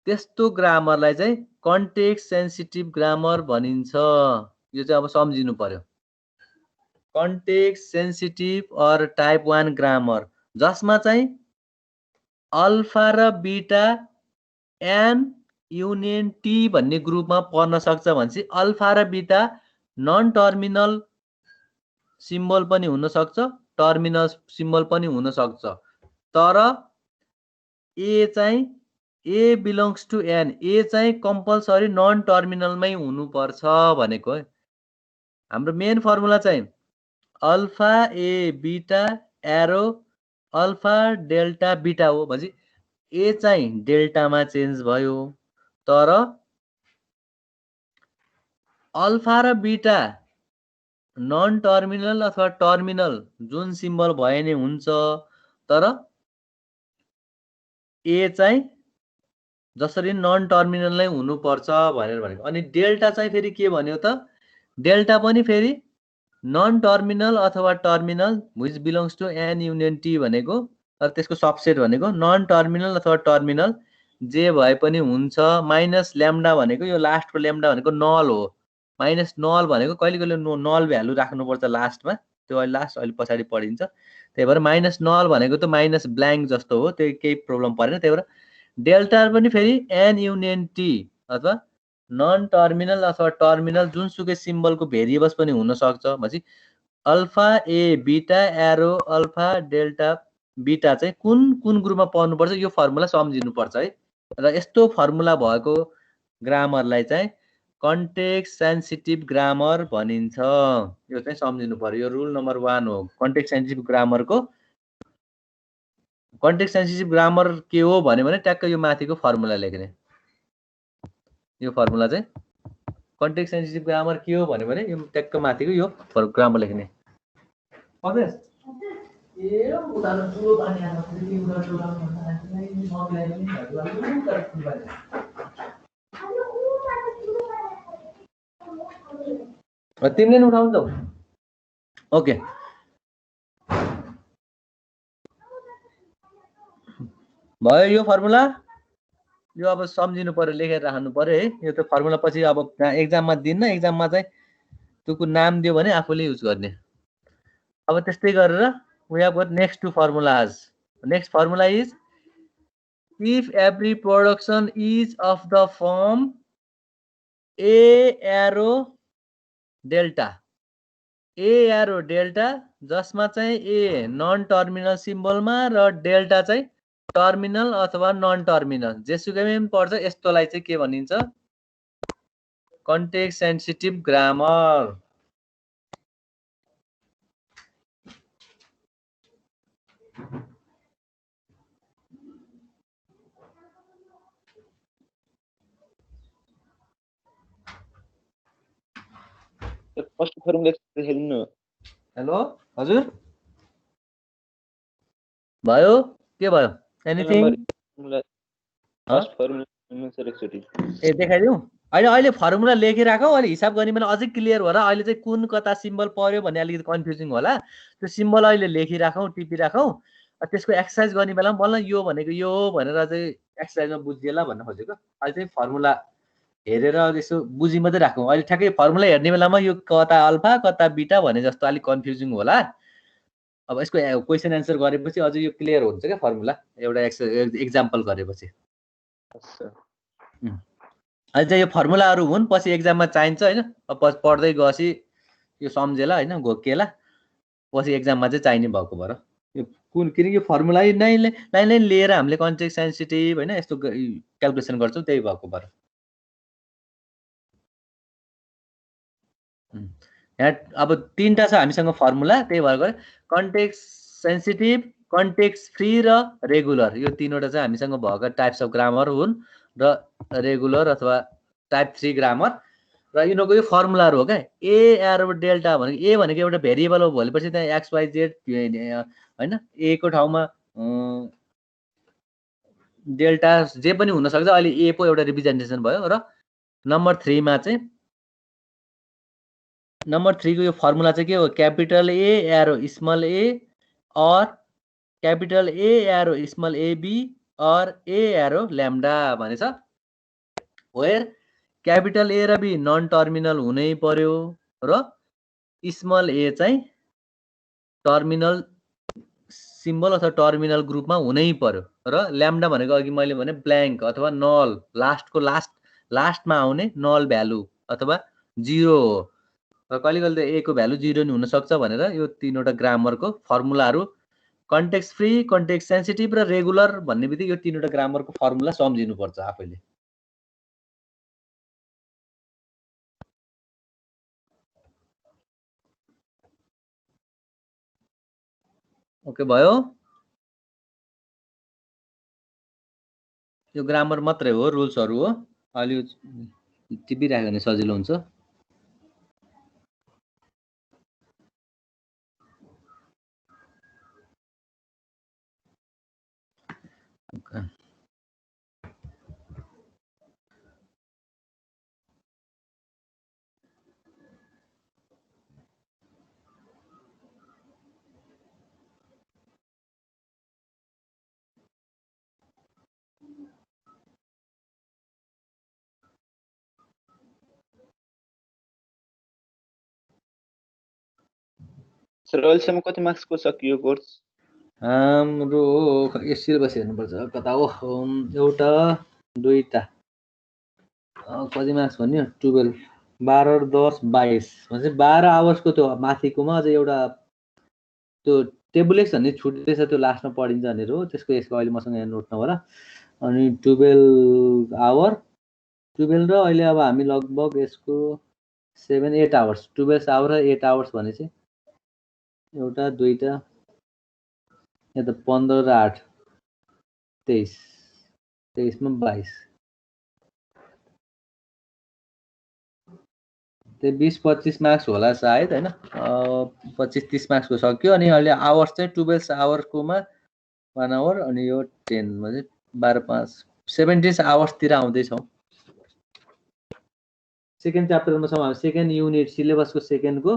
त्यस्तो ग्रामरलाई चाहिँ कन्टेक्स्ट सेन्सिटिभ ग्रामर भनिन्छ। यो चाहिँ अब सम्झिनु पर्यो। Context sensitive or type 1 grammar जसमा चाहिँ अल्फा र बीटा एन युनियन टी भन्ने ग्रुपमा पर्न सक्छ भनेपछि अल्फा र बीटा नन टर्मिनल सिम्बल पनि हुन सक्छ, टर्मिनल सिम्बल पनि हुन सक्छ। तर ए चाहिँ A belongs to N, A चाहिँ कम्पलसरी नन टर्मिनलमै हुनुपर्छ भनेको है। हाम्रो मेन फर्मुला चाहिँ alpha A beta arrow alpha delta beta हो भनेपछि ए चाहिँ डेल्टामा चेन्ज भयो। तर अल्फा र बीटा नन टर्मिनल अथवा टर्मिनल जुन सिम्बल भए नै हुन्छ, तर ए चाहिँ जसरी नन टर्मिनल नै हुनुपर्छ भनेर भनेको। अनि डेल्टा चाहिँ फेरि के भन्यो त, डेल्टा पनि फेरि नन टर्मिनल अथवा terminal which belongs to N union T भनेको, र त्यसको सबसेट भनेको नन टर्मिनल अथवा टर्मिनल जे भए पनि हुन्छ। माइनस ल्याम्डा भनेको यो लास्टको ल्याम्डा भनेको नल हो। माइनस नल भनेको कहिले कहिले नल भ्यालु राख्नुपर्छ लास्टमा, त्यो अहिले लास्ट अहिले पछाडि पढिन्छ। त्यही भएर माइनस नल भनेको त माइनस ब्ल्याङ्क जस्तो हो, त्यो केही प्रब्लम परेन। त्यही भएर डेल्टा पनि फेरि एन युनियन टी अथवा नन टर्मिनल अथवा टर्मिनल जुनसुकै सिम्बलको भेरिएबल्स पनि हुन सक्छ भनेपछि alpha A beta arrow alpha delta beta चाहिँ कुन कुन ग्रुपमा पर्नुपर्छ यो फर्मुला सम्झिनुपर्छ है। र यस्तो फर्मुला भएको ग्रामरलाई चाहिँ कन्टेक्स्ट सेन्सिटिभ ग्रामर भनिन्छ। यो चाहिँ सम्झिनु पर्यो, यो रुल नम्बर 1 हो कन्टेक्स्ट सेन्सिटिभ ग्रामरको। कन्टेक्स्ट सेन्सिटिभ ग्रामर के हो भन्यो भने ट्याक्क यो माथिको फर्मुला लेख्ने। यो फर्मुला चाहिँ कन्टेक्स्ट सेन्सिटिभ ग्रामर के हो भन्यो भने यो ट्याक्क माथिको यो ग्रामर लेख्ने। तिमीले नि उठाउनु त। ओके, भयो यो फर्मुला। यो अब सम्झिनु पर्यो, लेखेर राख्नु पर्यो है। यो त फर्मुला पछि अब एक्जाममा दिन्न, एक्जाममा चाहिँ त्यो नाम दियो भने आफूले युज गर्ने। अब त्यस्तै गरेर we have got next two formulas. Next formula is if every production is of the form A arrow delta, A arrow delta जसमा चाहिँ A नन टर्मिनल सिम्बलमा र डेल्टा चाहिँ टर्मिनल अथवा नन टर्मिनल जेसुकैमा पर्छ, यस्तोलाई चाहिँ के भनिन्छ, context sensitive grammar. First formula लेख्नु। हेलो हजुर, भयो के भयो? एनिथिङ? फर्स्ट फर्मुला सर एकचोटी ए देखाइदिउँ? अहिले फर्मुला लेखिराखौ, अहिले हिसाब गर्ने बेला अझै क्लियर होला। अहिले चाहिँ कुन कता सिम्बल पर्यो भन्ने अलिकति कन्फ्युजिङ होला। त्यो सिम्बल अहिले लेखिराखौँ, टिपिराखौँ। त्यसको एक्सर्साइज गर्ने बेलामा बल्ल यो भनेको यो हो भनेर चाहिँ एक्सर्साइजमा बुझिएला भन्न खोजेको। अहिले चाहिँ फर्मुला हेरेर यसो बुझी मात्रै राखौँ। अहिले ठ्याक्कै फर्मुला हेर्ने बेलामा यो कता अल्फा कता बीटा भने जस्तो अलिक कन्फ्युजिङ होला। अब यसको क्वेसन एन्सर गरेपछि अझै यो क्लियर हुन्छ क्या फर्मुला एउटा एक्जाम्पल गरेपछि अहिले चाहिँ यो फर्मुलाहरू हुन् पछि एक्जाममा चाहिन्छ होइन पढ्दै गएपछि यो सम्झेला होइन घोकिएला पछि एक्जाममा चाहिँ चाहिने भएको भएर यो किनकि यो फर्मुला नै लिएर हामीले कन्टेक्स्ट सेन्सिटिभ होइन यस्तो क्यालकुलेसन गर्छौँ त्यही भएको भएर यहाँ अब 3टा छ हामीसँग फर्मुला त्यही भएर कन्टेक्स्ट सेन्सिटिभ कन्टेक्स्ट फ्री र रेगुलर यो 3वटा चाहिँ हामीसँग भएका टाइप्स अफ ग्रामर हुन् र रेगुलर अथवा टाइप 3 ग्रामर र यिनीहरूको यो फर्मुलाहरू हो क्या ए एरो डेल्टा भनेको ए भनेको एउटा भेरिएबल हो भोलिपछि त्यहाँ एक्स वाइ जेड होइन ए को ठाउँमा डेल्टा जे पनि हुनसक्छ अहिले ए को एउटा रिप्रेजेन्टेसन भयो र नम्बर 3 मा चाहिँ नम्बर 3 को यो फर्मुला चाहिँ के हो क्यापिटल ए एरो स्मल ए और capital A arrow small AB और ए एरो ल्याम्डा भनेछ वेयर क्यापिटल ए र बी नन टर्मिनल हुनै पर्यो र स्मल ए चाहिँ टर्मिनल सिम्बल अथवा टर्मिनल ग्रुपमा हुनै पर्यो र ल्याम्डा भनेको अघि मैले भने ब्ल्याङ्क अथवा नल लास्टमा आउने नल भ्यालु अथवा 0 हो र कहिले कहिले ए को भ्यालु 0 नि हुन सक्छ भनेर यो 3वटा ग्रामरको फर्मुलाहरू कन्टेक्स्ट फ्री कन्टेक्स्ट सेन्सिटिभ र रेगुलर भन्ने बित्तिकै यो 3वटा ग्रामरको फर्मुला सम्झिनु पर्छ आफैले ओके भयो यो ग्रामर मात्रै हो रुल्सहरू हो अलि टिपिराख्यो भने सजिलो हुन्छ सर अहिलेसम्म कति मार्क्सको सकियो कोर्स हाम्रो यो सिलेबस हेर्नुपर्छ कता हो एउटा दुईटा कति मार्क्स भन्यो 12 12 10 22 भने 12 आवर्सको त्यो माथिकोमा अझै एउटा त्यो टेबल एक्स भन्ने छुट्दैछ त्यो लास्टमा पढिन्छ भनेर हो त्यसको यसको अहिले मसँग यहाँ नोट नभएर अनि 12 आवर 12 र अहिले अब हामी लगभग यसको 7-8 आवर्स 12 आवर र 8 आवर्स भने चाहिँ एउटा दुईटा यहाँ त 15 र 8 23 23 मा 22 त्यो 20-25 मार्क्स होला सायद हैन 25-30 मार्क्सको सक्यो अनि अहिले आवर्स चाहिँ 12 आवरकोमा 1 आवर अनि यो 10 मा चाहिँ 12-5 17 आवर्सतिर आउँदैछौँ सेकेन्ड च्याप्टरमा छौँ हामी सेकेन्ड युनिट सिलेबसको सेकेन्डको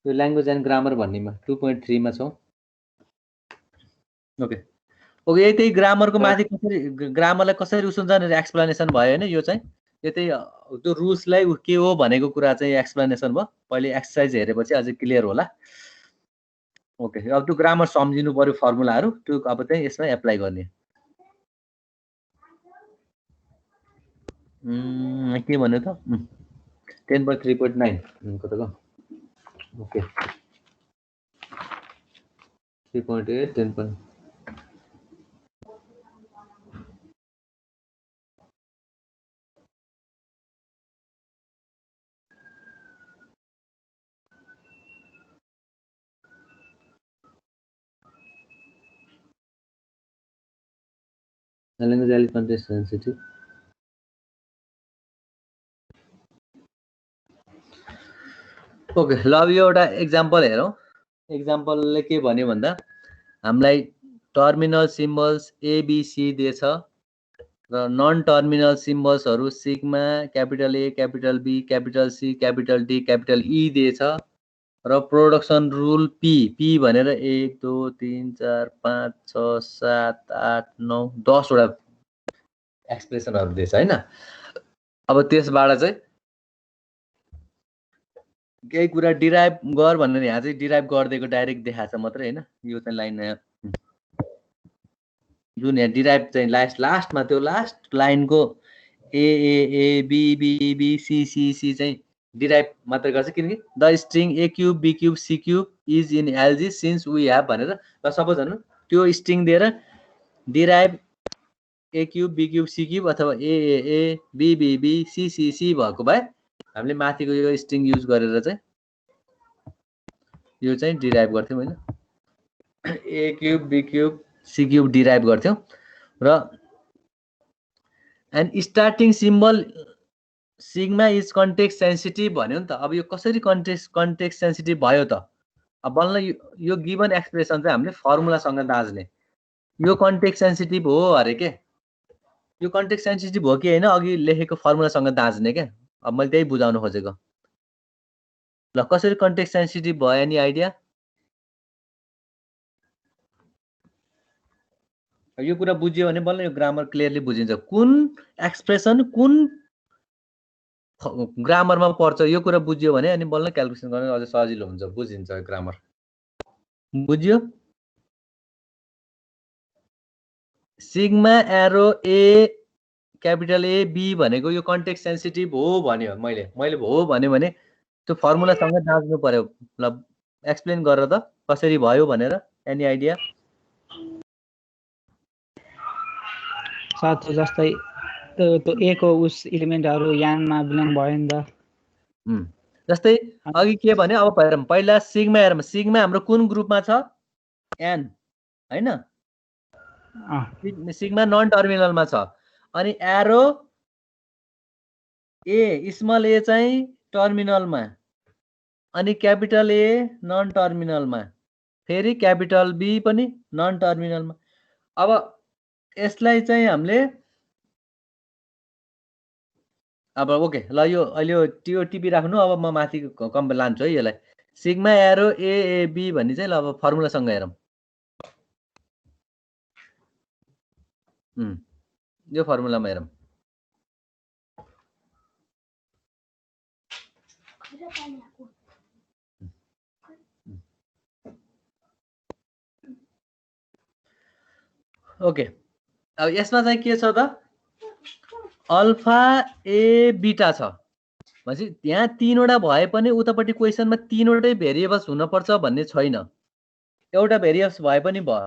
यो ल्याङ्ग्वेज एन्ड ग्रामर भन्नेमा 2.3 मा छौँ ओके ओके यही त्यही ग्रामरको माथि कसरी ग्रामरलाई कसरी उसँग जाने एक्सप्लेनेसन भयो हैन यो चाहिँ यो त्यही त्यो रुल्सलाई के हो भनेको कुरा चाहिँ एक्सप्लेनेसन भयो पहिले एक्सरसाइज हेरेपछि अझै क्लियर होला ओके अब त्यो ग्रामर सम्झिनु पर्यो फर्मुलाहरू त्यो अब चाहिँ यसमा एप्लाई गर्ने के भन्यो त 10.3.9 कताको okay 3.8 10. The language is context sensitive. Okay ल अब यो एउटा एक्जाम्पल हेरौँ एक्जाम्पलले के भन्यो भन्दा हामीलाई टर्मिनल सिम्बल्स एबिसी दिएछ र नन टर्मिनल सिम्बल्सहरू sigma capital A capital B capital C capital D capital E दिएछ र प्रोडक्सन रुल पी भनेर 1 2 3 4 5 6 7 8 9 10 वटा एक्सप्रेसनहरू दिएछ हैन अब त्यसबाट चाहिँ केही कुरा डिराइभ गर भनेर यहाँ चाहिँ डिराइभ गरिदिएको डाइरेक्ट देखाएको छ मात्रै हैन। यो चाहिँ लाइन जुन यहाँ डिराइभ चाहिँ लास्टमा त्यो लास्ट लाइनको A B B B C C C चाहिँ डिराइभ मात्र गर्छ किनकि the string A cube B cube C cube is in LG since we have भनेर ल सपोज भन्नु त्यो स्ट्रिङ दिएर derive A cube B cube C cube अथवा A B B B C C C भएको भए हामीले माथिको यो स्ट्रिङ युज गरेर चाहिँ यो चाहिँ डिराइभ गर्थ्यौँ हैन। A cube B cube C cube derive गर्थ्यौँ र and starting symbol sigma is context sensitive भन्यो नि त। अब यो कसरी कन्टेक्स्ट सेन्सिटिभ भयो त? अब बल्ल यो गिभन एक्सप्रेसन चाहिँ हामीले फर्मुलासँग दाज्ने। यो कन्टेक्स्ट सेन्सिटिभ हो अरे के? यो कन्टेक्स्ट सेन्सिटिभ हो कि हैन अघि लेखेको फर्मुलासँग दाज्ने के? अब मैले त्यही बुझाउन खोजेको। ल कसरी कन्टेक्स्ट सेन्सिटिभ भयो एनी आइडिया? यो कुरा बुझ्यो भने बल्ल यो ग्रामर क्लियरली बुझिन्छ। कुन एक्सप्रेसन कुन ग्रामरमा पर्छ यो कुरा बुझ्यो भने अनि बल्ल क्याल्कुलेसन गर्न अझ सजिलो हुन्छ, बुझिन्छ ग्रामर। बुझ्यो? Sigma arrow A capital A B भनेको यो कन्टेक्स्ट सेन्सिटिभ हो भन्यो मैले हो भन्यो भने त्यो फर्मुलासँग जाँच्नु पर्यो। ल एक्सप्लेन गरेर त कसरी भयो भनेर एनी आइडिया? सर त्यो जस्तै त्यो ए को उस इलिमेन्टहरु यानमा बिलोङ भयो नि त। जस्तै अघि के भन्यो अब हेरौँ पहिला सिग्मा हेरौँ। सिग्मा हाम्रो कुन ग्रुपमा छ? एन हैन? सिग्मा नन टर्मिनलमा छ। अनि एरो ए स्मल ए चाहिँ टर्मिनलमा अनि क्यापिटल ए नन टर्मिनलमा फेरि क्यापिटल बी पनि नन टर्मिनलमा। अब यसलाई चाहिँ हामीले अब ओके ल यो अहिले त्यो टिपी राख्नु। अब म माथि कम लान्छु है यसलाई। सिग्मा एरो ए बी भन्ने चाहिँ ल अब फर्मुलासँग हेरौँ। यो फर्मुलामा हेरौँ। ओके अब यसमा चाहिँ के छ त? अल्फा ए बीटा छ भनेपछि यहाँ तीनवटा भए पनि उतापट्टि क्वेसनमा तीनवटै भेरिएबल्स हुनुपर्छ भन्ने छैन। एउटा भेरिएबल्स भए पनि भयो।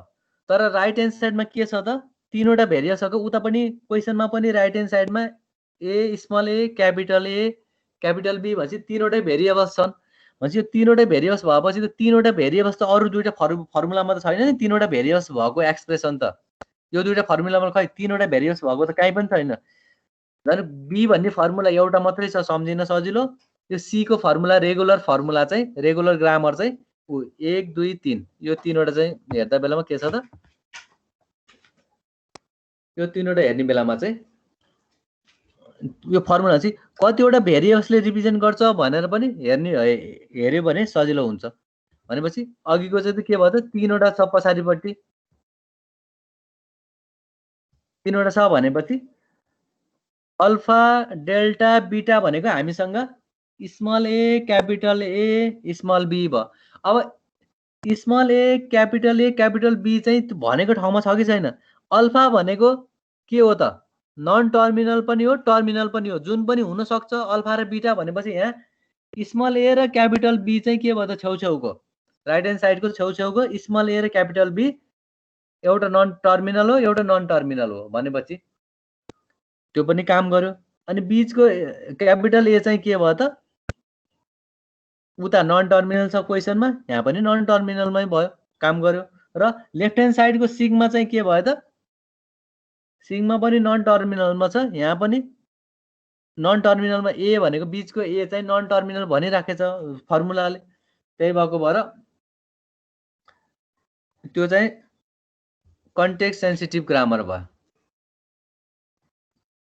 तर राइट ह्यान्ड साइडमा के छ त? तीनवटा भेरिएबल्सको उता पनि क्वेसनमा पनि राइट ह्यान्ड साइडमा A small A capital B भनेपछि तीनवटै भेरिएबल्स छन्। भनेपछि यो तीनवटै भेरिएबल्स भएपछि त तीनवटा भेरिएबल्स त अरू दुईटा फर्मुलामा त छैन नि। तीनवटा भेरिएबल्स भएको एक्सप्रेसन त यो दुईटा फर्मुलामा खै तीनवटा भेरिएबल्स भएको त कहीँ पनि छैन। झन् बी भन्ने फर्मुला एउटा मात्रै छ, सम्झिन सजिलो। यो सी को फर्मुला रेगुलर फर्मुला चाहिँ रेगुलर ग्रामर चाहिँ 1 2 3 यो तीनवटा चाहिँ हेर्दा बेलामा के छ त? यो तीनवटा हेर्ने बेलामा चाहिँ यो फर्मुला चाहिँ कतिवटा भेरिएबल्सले रिप्रेजेन्ट गर्छ भनेर पनि हेर्यो भने सजिलो हुन्छ। भनेपछि अघिको चाहिँ के भयो त? तीनवटा छ पछाडिपट्टि तीनवटा छ भनेपछि अल्फा डेल्टा बीटा भनेको हामीसँग small A capital A small B भयो। अब स्मल ए क्यापिटल बी चाहिँ भनेको ठाउँमा छ कि छैन? अल्फा भनेको के हो त? नन टर्मिनल पनि हो टर्मिनल पनि हो, जुन पनि हुन सक्छ। अल्फा र बीटा भनेपछि यहाँ स्मल ए र क्यापिटल बी चाहिँ के भयो त? छेउछेउको राइट ह्यान्ड साइडको छेउछेउको स्मल ए र क्यापिटल बी एउटा नन टर्मिनल हो एउटा नन टर्मिनल हो भनेपछि त्यो पनि काम गर्यो। अनि बीचको क्यापिटल ए चाहिँ के भयो त? उता नन टर्मिनल छ क्वेसनमा, यहाँ पनि नन टर्मिनलमै भयो, काम गर्यो। र लेफ्ट ह्यान्ड साइडको सिग्मा चाहिँ के भयो त? सिग्मा पनि नन टर्मिनलमा छ, यहाँ पनि नन टर्मिनलमा। ए भनेको बीचको ए चाहिँ नन टर्मिनल भनिराखेछ फर्मुलाले। त्यही भएको भएर त्यो चाहिँ कन्टेक्स्ट सेन्सिटिभ ग्रामर भयो।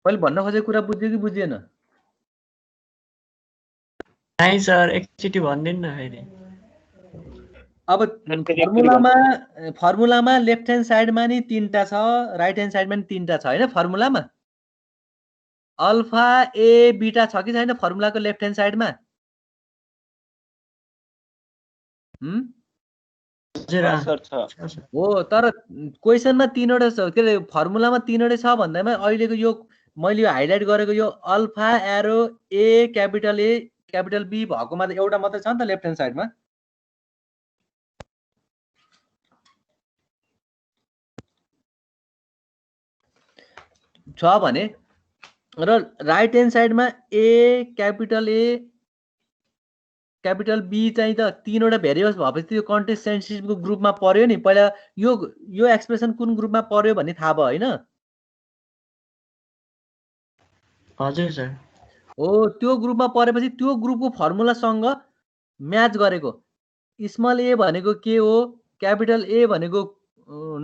मैले भन्न खोजेको कुरा बुझ्यो कि बुझिएन? नाइ सर एकचोटि भन्दिनु न फेरि। अब फर्मुलामा लेफ्ट ह्यान्ड साइडमा नि तीनटा छ, राइट ह्यान्ड साइडमा नि तीनटा छ हैन? फर्मुलामा अल्फा ए बीटा छ कि छैन फर्मुलाको लेफ्ट ह्यान्ड साइडमा? हजुर सर छ छ सर। हो तर क्वेसनमा 3वटा छ के अरे फर्मुलामा 3वटै छ भन्दैमा अहिलेको यो मैले यो हाइलाइट गरेको यो alpha arrow A capital B भएकोमा त एउटा मात्रै छ नि त लेफ्ट ह्यान्ड साइडमा। छ भने र राइट ह्यान्ड साइडमा ए क्यापिटल बी चाहिँ त 3वटा भेरिएबल्स भएपछि त्यो कन्टेक्स्ट सेन्सिटिभको ग्रुपमा पर्यो नि। पहिला यो एक्सप्रेसन कुन ग्रुपमा पर्यो भन्ने थाहा भयो होइन? हजुर सर। हो त्यो ग्रुपमा परेपछि त्यो ग्रुपको फर्मुलासँग म्याच गरेको। स्मल ए भनेको के हो, क्यापिटल ए भनेको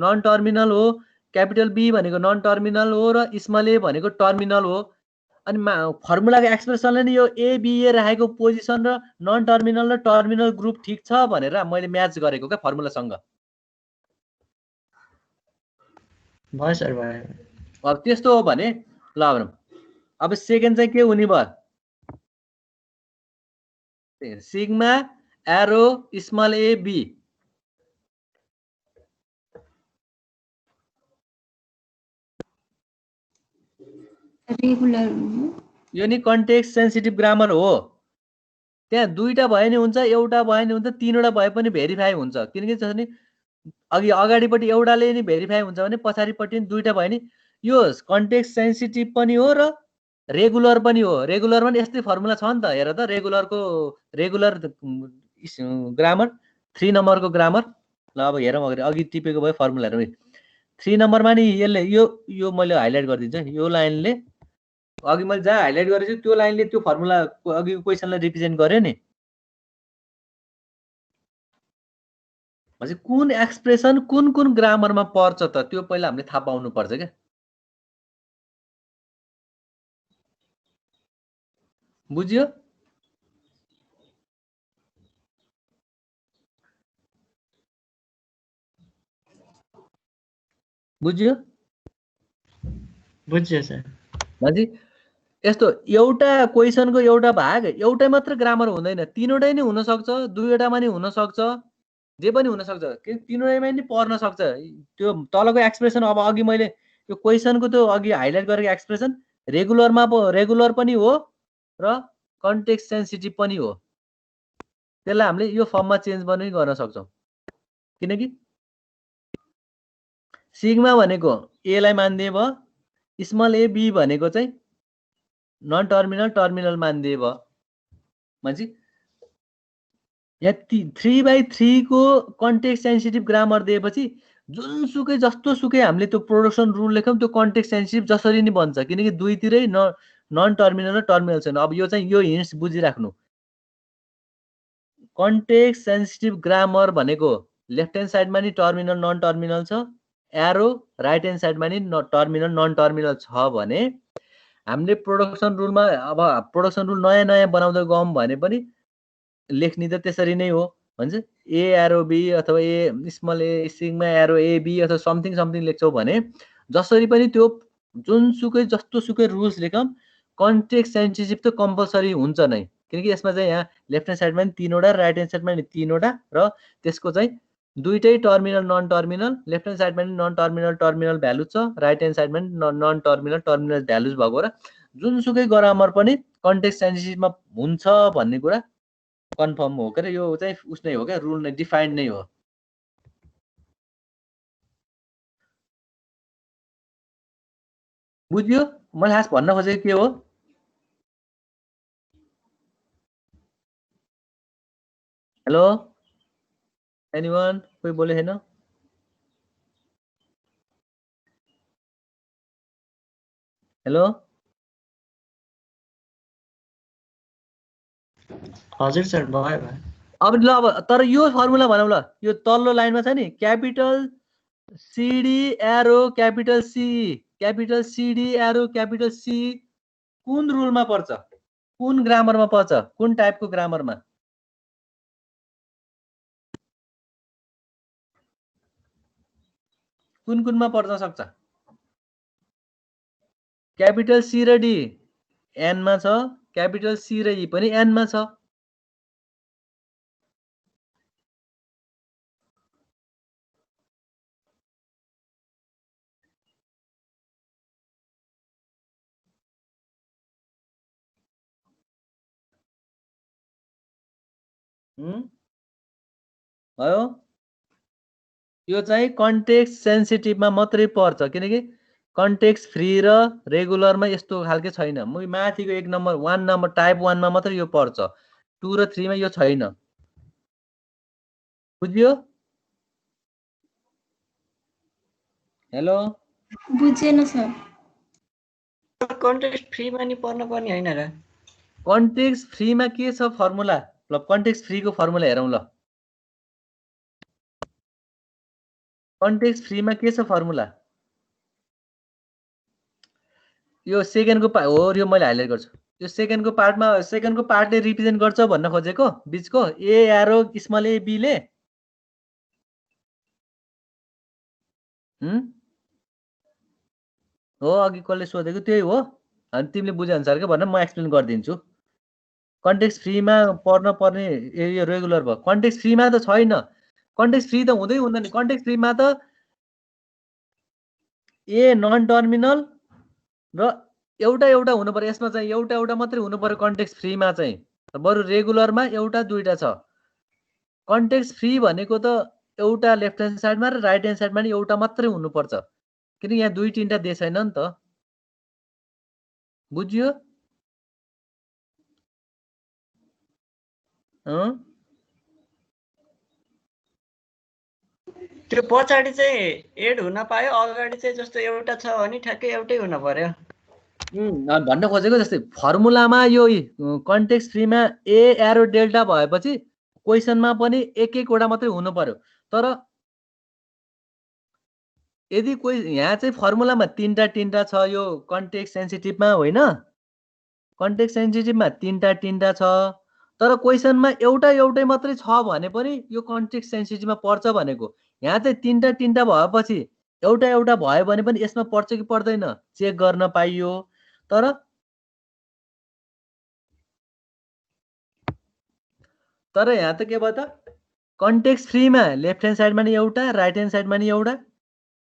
नन टर्मिनल हो, क्यापिटल बी भनेको नन टर्मिनल हो र स्मल ए भनेको टर्मिनल हो। अनि फर्मुलाको एक्सप्रेसनले नि यो एबिए राखेको पोजिसन र नन टर्मिनल र टर्मिनल ग्रुप ठिक छ भनेर मैले म्याच गरेको क्या फर्मुलासँग। भयो सर भयो। अब त्यस्तो हो भने ल अब सेकेन्ड चाहिँ के हुने भयो? Sigma arrow small A be. Regular यो नि कन्टेक्स्ट सेन्सिटिभ ग्रामर हो। त्यहाँ 2टा भए नि हुन्छ, एउटा भए नि हुन्छ, 3वटा भए पनि भेरिफाई हुन्छ। किनकि जस्तो नि अगाडिपट्टि एउटाले नि भेरिफाई हुन्छ भने पछाडिपट्टि नि 2टा भयो नि। यो कन्टेक्स्ट सेन्सिटिभ पनि हो र रेगुलर पनि हो। रेगुलरमा नि यस्तै फर्मुला छ नि त। हेर त रेगुलर ग्रामर 3 नम्बरको ग्रामर। ल अब हेरौँ अघि टिपेको भयो फर्मुलाहरू। 3 नम्बरमा नि यसले यो मैले हाइलाइट गरिदिन्छु। यो लाइनले अघि मैले जहाँ हाइलाइट गरेको छु त्यो लाइनले त्यो फर्मुला अघिको क्वेसनलाई रिप्रेजेन्ट गर्यो नि। भनेपछि कुन एक्सप्रेसन कुन ग्रामरमा पर्छ त त्यो पहिला हामीले थाहा पाउनु पर्छ क्या। बुझ्यो? बुझ्यो? बुझ्यो सर। भनेपछि यस्तो एउटा क्वेसनको एउटा भाग एउटै मात्र ग्रामर हुँदैन। 3वटै नि हुनसक्छ, 2वटामा नि हुनसक्छ, जे पनि हुनसक्छ। कि 3वटैमा नि पर्न सक्छ। त्यो तलको एक्सप्रेसन अब अघि मैले त्यो क्वेसनको त्यो अघि हाइलाइट गरेको एक्सप्रेसन रेगुलर पनि हो र कन्टेक्स्ट सेन्सिटिभ पनि हो। त्यसलाई हामीले यो फर्ममा चेन्ज पनि गर्न सक्छौँ। किनकि सिग्मा भनेको एलाई मान्दिए भयो, स्मल ए बी भनेको चाहिँ नन टर्मिनल मान्दिए भयो। भनेपछि यहाँ 3/3 को कन्टेक्स्ट सेन्सिटिभ ग्रामर दिएपछि जुनसुकै जस्तोसुकै हामीले त्यो प्रोडक्सन रुल लेखौँ त्यो कन्टेक्स्ट सेन्सिटिभ जसरी नि बन्छ। किनकि दुईतिरै नन टर्मिनल र टर्मिनल छैन। अब यो चाहिँ यो हिन्ट्स बुझिराख्नु। कन्टेक्स्ट सेन्सिटिभ ग्रामर भनेको लेफ्ट ह्यान्ड साइडमा नि टर्मिनल नन टर्मिनल छ, एरो राइट ह्यान्ड साइडमा नि टर्मिनल नन टर्मिनल छ भने हामीले प्रोडक्सन रुलमा अब प्रोडक्सन रुल नयाँ बनाउँदै गयौँ भने पनि लेख्ने त त्यसरी नै हो। भन्छ ए एरो बी अथवा ए small A sigma arrow A B अथवा समथिङ लेख्छौँ भने जसरी पनि त्यो जुनसुकै जस्तोसुकै रुल्स लेखौँ कन्टेक्स्ट सेन्सिटिभ त कम्पलसरी हुन्छ नै। किनकि यसमा चाहिँ यहाँ लेफ्ट ह्यान्ड साइडमा नि 3वटा, राइट ह्यान्ड साइडमा नि 3वटा र त्यसको चाहिँ दुईटै terminal non terminal, left hand साइडमा नि नन टर्मिनल भ्यालु छ, राइट ह्यान्ड साइडमा नि नन टर्मिनल भ्यालुज भएको र जुनसुकै ग्रामर पनि कन्टेक्स्ट सेन्सिटिभमा हुन्छ भन्ने कुरा कन्फर्म हो के। यो चाहिँ उस नै हो क्या, रुल नै डिफाइन्ड नै हो। बुझ्यो? मैले खास भन्न खोजेको के हो? Hello anyone? कोही बोले छैन? हेलो हजुर सर भयो भयो। अब ल अब तर यो फर्मुला भनौँ ल। यो तल्लो लाइनमा छ नि capital CD arrow capital C, capital CD arrow capital C कुन रुलमा पर्छ, कुन ग्रामरमा पर्छ, कुन टाइपको ग्रामरमा? कुनमा पर्न सक्छ? क्यापिटल सी र डी एनमा छ, क्यापिटल सी र ई पनि एनमा छ। भयो यो चाहिँ कन्टेक्स्ट सेन्सिटिभमा मात्रै पर्छ किनकि कन्टेक्स्ट फ्री र रेगुलरमा यस्तो खालके छैन माथिको 1 नम्बर 1 नम्बर टाइप 1 मा मात्रै यो पर्छ 2 र 3 मा यो छैन बुझ्यो हेलो बुझेन सर कन्टेक्स्ट फ्रीमा नि पर्न पर्ने हैन र कन्टेक्स्ट फ्रीमा के छ फर्मुला ल कन्टेक्स्ट फ्रीको फर्मुला हेरौँ ल कन्टेक्स्ट फ्रीमा के छ फर्मुला यो सेकेन्डको हो यो मैले हाइलाइट गर्छु यो सेकेन्डको पार्टमा सेकेन्डको पार्टले रिप्रेजेन्ट गर्छ भन्न खोजेको बीचको ए एरो स्मल ए बी ले हो अघि कसले सोधेको त्यही हो अनि तिमीले बुझे अनुसार के भन्न म एक्सप्लेन गरिदिन्छु कन्टेक्स्ट फ्रीमा पर्न पर्ने यो रेगुलर भयो कन्टेक्स्ट फ्रीमा त छैन कन्टेक्स्ट फ्री त हुँदै हुँदैन कन्टेक्स्ट फ्रीमा त ए नन टर्मिनल र एउटा एउटा हुनु पर्यो यसमा चाहिँ एउटा एउटा मात्रै हुनु पर्यो कन्टेक्स्ट फ्रीमा चाहिँ बरु रेगुलरमा एउटा दुईटा छ कन्टेक्स्ट फ्री भनेको त एउटा लेफ्ट ह्यान्ड साइडमा र राइट ह्यान्ड साइडमा नि एउटा मात्रै हुनुपर्छ किन यहाँ दुई तीनटा दिए छैन नि त बुझ्यो त्यो पछाडी चाहिँ एड हुन पायो अगाडि चाहिँ जस्तो एउटा छ भने ठ्याक्कै एउटै हुन पर्यो भन्न खोजेको जस्तै फर्मुलामा यो कन्टेक्स्ट फ्रीमा ए एरो डेल्टा भएपछि क्वेसनमा पनि एक एकवटा मात्रै हुनु पर्यो तर यदि कोही यहाँ चाहिँ फर्मुलामा तीनटा छ यो कन्टेक्स्ट सेन्सिटिभमा होइन कन्टेक्स्ट सेन्सिटिभमा तीनटा छ तर क्वेसनमा एउटै मात्रै छ भने पनि यो कन्टेक्स्ट सेन्सिटिभमा पर्छ भनेको यहाँ चाहिँ तीनटा भएपछि एउटा भयो भने पनि यसमा पर्छ कि पर्दैन चेक गर्न पाइयो तर यहाँ त के भयो त कन्टेक्स्ट फ्रीमा लेफ्ट ह्यान्ड साइडमा नि एउटा राइट ह्यान्ड साइडमा नि एउटा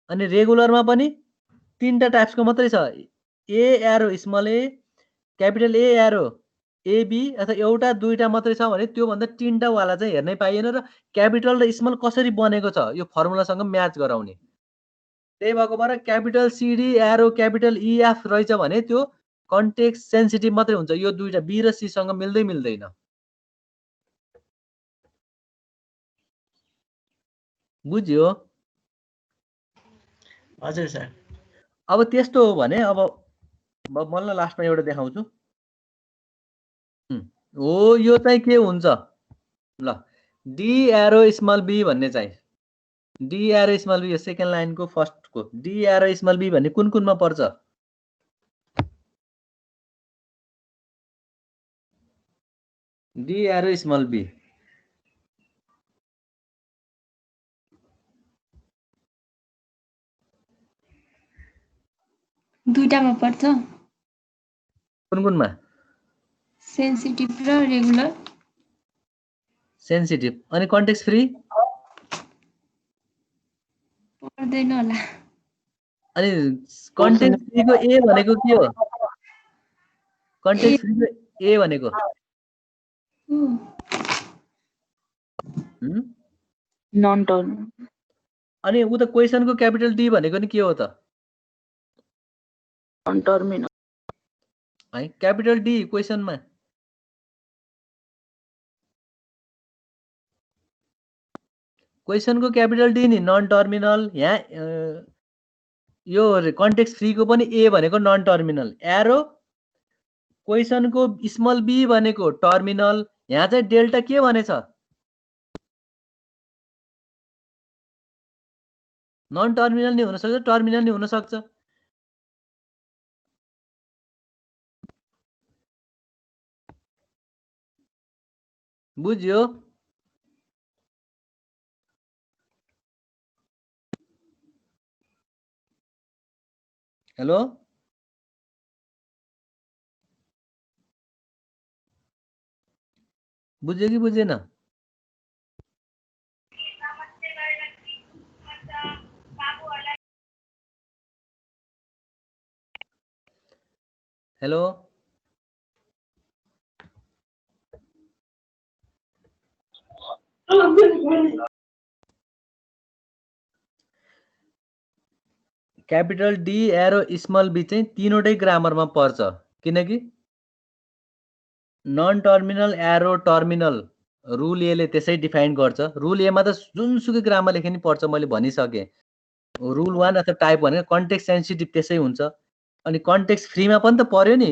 अनि रेगुलरमा पनि तीनटा टाइप्सको मात्रै छ ए arrow small A capital A arrow AB अथवा एउटा दुईटा मात्रै छ भने त्यो भन्दा तीनटा वाला चाहिँ हेर्नै पाइएन र क्यापिटल र स्मल कसरी बनेको छ यो फर्मुलासँग म्याच गराउने त्यही भएको भएर capital CD arrow capital EF रहेछ भने त्यो कन्टेक्स्ट सेन्सिटिभ मात्रै हुन्छ यो दुईटा बी र सी सँग मिल्दैन बुझ्यो हजुर सर अब त्यस्तो हो भने अब मलाई लास्टमा एउटा देखाउँछु हो यो चाहिँ के हुन्छ ल डी एरो स्मल बी भन्ने चाहिँ D arrow small B second लाइनको फर्स्टको डी एरो स्मल बी भन्ने कुन कुनमा पर्छ डी एरो स्मल बी दुईटामा पर्छ कुन कुनमा सेन्सिटिभ र रेगुलर सेन्सिटिभ अनि कन्टेक्स्ट फ्री पर्दैन होला अनि कन्टेक्स्ट फ्रीको ए भनेको के हो कन्टेक्स्ट फ्रीको ए भनेको नन टर्मिनल अनि उ त क्वेसनको क्यापिटल डी भनेको नि के हो त नन टर्मिनल है क्यापिटल डी क्वेसनमा क्वेसनको क्यापिटल डी नि नन टर्मिनल यहाँ यो कन्टेक्स्ट फ्रीको पनि ए भनेको नन टर्मिनल एरो क्वेसनको स्मल बी भनेको टर्मिनल यहाँ चाहिँ डेल्टा के भनेछ नन टर्मिनल नि हुन सक्छ टर्मिनल नि हुन सक्छ बुझ्यो हेलो बुझ्यो कि बुझेन hello capital D arrow small B चाहिँ तीनवटै ग्रामरमा पर्छ किनकि non terminal arrow terminal rule एले त्यसै डिफाइन गर्छ रुल एमा त जुनसुकै ग्राममा लेखे नि पर्छ मैले भनिसकेँ रुल 1 अथवा टाइप 1 कन्टेक्स्ट सेन्सिटिभ त्यसै हुन्छ अनि कन्टेक्स्ट फ्रीमा पनि त पर्यो नि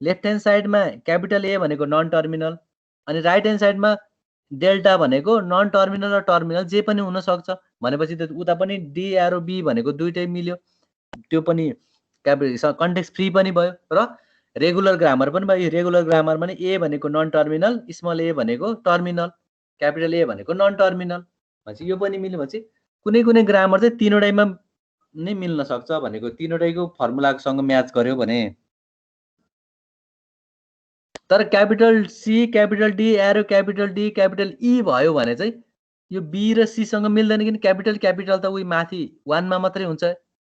लेफ्ट ह्यान्ड साइडमा क्यापिटल ए भनेको नन टर्मिनल अनि राइट ह्यान्ड साइडमा डेल्टा भनेको नन टर्मिनल र टर्मिनल जे पनि हुनसक्छ भनेपछि त उता पनि डी एरो बी भनेको दुइटै मिल्यो त्यो पनि कन्टेक्स्ट फ्री पनि भयो र रेगुलर ग्रामर पनि भयो रेगुलर ग्रामरमा पनि ए भनेको नन टर्मिनल स्मल ए भनेको टर्मिनल क्यापिटल ए भनेको नन टर्मिनल भनेपछि यो पनि मिल्यो भनेपछि कुनै कुनै ग्रामर चाहिँ तीनवटैमा नै मिल्न सक्छ भनेको तीनवटैको फर्मुलासँग म्याच गर्यो भने तर capital C capital D arrow capital D capital E भयो भने चाहिँ यो बी र सी सँग मिल्दैन किन क्यापिटल क्यापिटल त उही माथि 1 मा मात्रै हुन्छ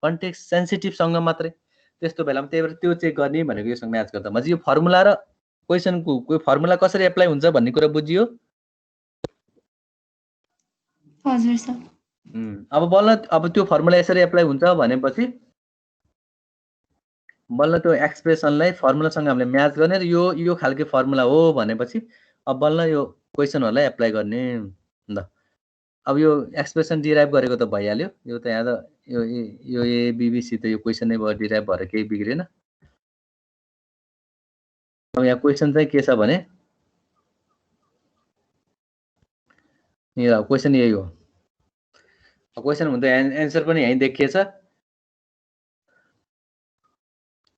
कन्टेक्स्ट सेन्सिटिभ सँग मात्रै त्यस्तो बेलामा त्यही भएर त्यो चेक गर्ने भनेको योसँग म्याच गर्दा मैले यो फर्मुला र क्वेशनको कोही फर्मुला कसरी एप्लाई हुन्छ भन्ने कुरा बुझियो हजुर सर अब बल्ल अब त्यो फर्मुला यसरी एप्लाई हुन्छ भनेपछि बल्ल त्यो एक्सप्रेसनलाई फर्मुलासँग हामीले म्याच गर्ने र यो खालको फर्मुला हो भनेपछि अब बल्ल यो क्वेशनहरूलाई एप्लाई गर्ने ल अब यो एक्सप्रेसन डिराइभ गरेको त भइहाल्यो यो त यहाँ त यो एबिबिसी त यो क्वेसन नै भयो डिराइभ भएर केही बिग्रेन अब यहाँ क्वेसन चाहिँ के छ भने यो क्वेसन यही हो क्वेसन हुँदा एन्सर पनि यहीँ देखिएछ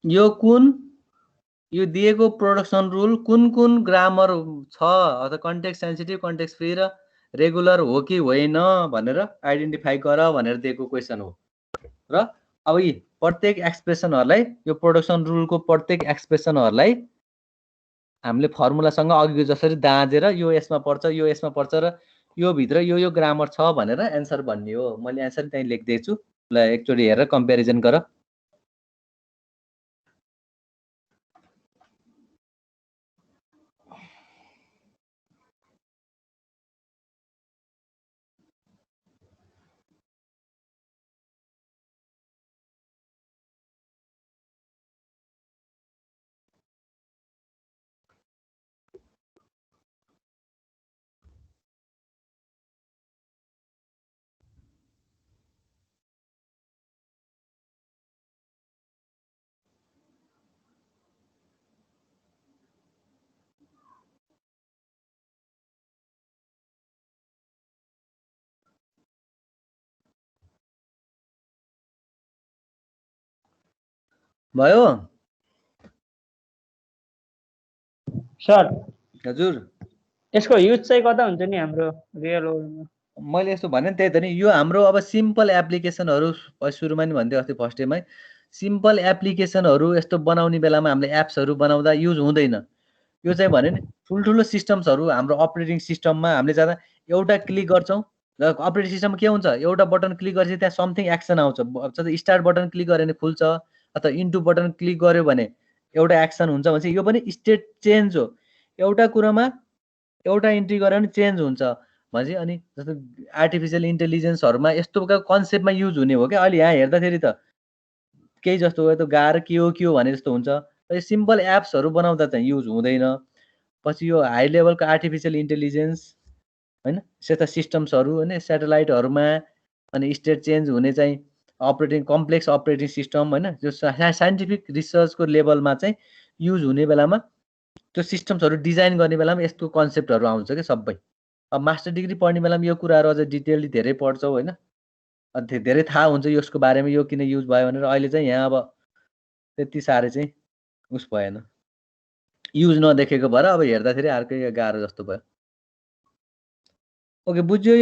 यो दिएको प्रोडक्सन रुल कुन ग्रामर छ अथवा कन्टेक्स्ट सेन्सिटिभ कन्टेक्स्ट फ्री र रेगुलर हो कि होइन भनेर आइडेन्टिफाई गर भनेर दिएको क्वेसन हो र अब यी प्रत्येक एक्सप्रेसनहरूलाई यो प्रोडक्सन रुलको प्रत्येक एक्सप्रेसनहरूलाई हामीले फर्मुलासँग अघिको जसरी दाँजेर यो यसमा पर्छ र यो भित्र यो ग्रामर छ भनेर एन्सर भन्ने हो मैले एन्सर त्यही लेख्दैछु ल एकचोटि हेरेर कम्पेरिजन गर भयो सर हजुर यसको युज चाहिँ कता हुन्छ नि हाम्रो रियल वर्ल्डमा मैले यस्तो भने त्यही त नि यो हाम्रो अब सिम्पल एप्लिकेसनहरू सुरुमा नि भन्दै अस्ति फर्स्ट डेमै सिम्पल एप्लिकेसनहरू यस्तो बनाउने बेलामा हामीले एप्सहरू बनाउँदा युज हुँदैन यो चाहिँ भने नि ठुल्ठुलो सिस्टम्सहरू हाम्रो अपरेटिङ सिस्टममा हामीले जाँदा एउटा क्लिक गर्छौँ र अपरेटिङ सिस्टममा के हुन्छ एउटा बटन क्लिक गरेपछि त्यहाँ समथिङ एक्सन आउँछ स्टार्ट बटन क्लिक गऱ्यो भने खुल्छ अथवा इन्टु बटन क्लिक गर्यो भने एउटा एक्सन हुन्छ भने यो पनि स्टेट चेन्ज हो एउटा कुरामा एउटा इन्ट्री गर्यो भने चेन्ज हुन्छ भनेपछि अनि जस्तो आर्टिफिसियल इन्टेलिजेन्सहरूमा यस्तो कन्सेप्टमा युज हुने हो क्या अहिले यहाँ हेर्दाखेरि त केही जस्तो हो गाह्रो के हो भने जस्तो हुन्छ यो सिम्पल एप्सहरू बनाउँदा चाहिँ युज हुँदैन पछि यो हाई लेभलको आर्टिफिसियल इन्टेलिजेन्स होइन यस्ता सिस्टम्सहरू होइन सेटेलाइटहरूमा अनि स्टेट चेन्ज हुने चाहिँ कम्प्लेक्स अपरेटिङ सिस्टम होइन जो साइन्टिफिक रिसर्चको लेभलमा चाहिँ युज हुने बेलामा त्यो सिस्टम्सहरू डिजाइन गर्ने बेलामा यस्तो कन्सेप्टहरू आउँछ क्या सबै अब मास्टर डिग्री पढ्ने बेलामा यो कुराहरू अझ डिटेलली धेरै पढ्छौँ होइन धेरै थाहा हुन्छ यसको बारेमा यो किन युज भयो भनेर अहिले चाहिँ यहाँ अब त्यति साह्रै चाहिँ उस भएन युज नदेखेको भएर अब हेर्दाखेरि अर्कै गाह्रो जस्तो भयो ओके बुझ्यो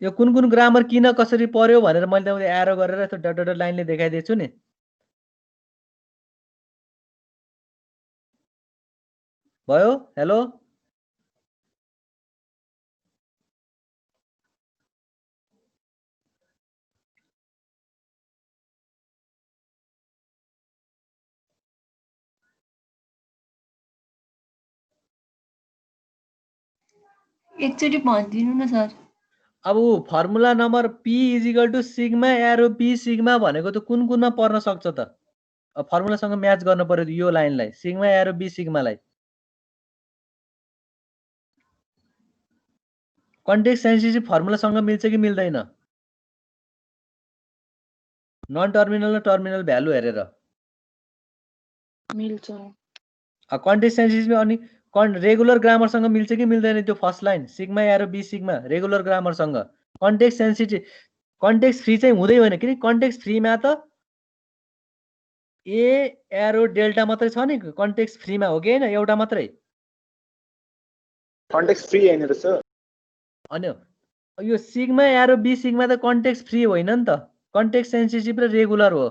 यो कुन ग्रामर किन कसरी पर्यो भनेर मैले त एरो गरेर यस्तो डट लाइनले देखाइदिएको छु नि भयो हेलो एकचोटि भनिदिनु न सर। अब formula number P = sigma arrow B sigma भनेको त कुन कुनमा पर्न सक्छ त? अब फर्मुलासँग म्याच गर्न पर्यो यो लाइनलाई, सिग्मा एरो B सिग्मालाई। कन्टेक्स्ट सेन्सिटिभ फर्मुलासँग मिल्छ कि मिल्दैन? नन टर्मिनल र टर्मिनल भ्यालु हेरेर। मिल्छ। कन्टेक्स्ट सेन्सिटिभ अनि रेगुलर ग्रामरसँग मिल्छ कि मिल्दैन त्यो first line sigma arrow B sigma regular ग्रामरसँग? कन्टेक्स्ट सेन्सिटिभ कन्टेक्स्ट फ्री चाहिँ हुँदै होइन, किन कन्टेक्स्ट फ्रीमा त ए एरो डेल्टा मात्रै छ नि, कन्टेक्स्ट फ्रीमा हो कि होइन? एउटा मात्रै कन्टेक्स्ट फ्री हैन र सर। अनि यो सिग्मा एरो B सिग्मा त कन्टेक्स्ट फ्री होइन नि त, कन्टेक्स्ट सेन्सिटिभ र रेगुलर हो।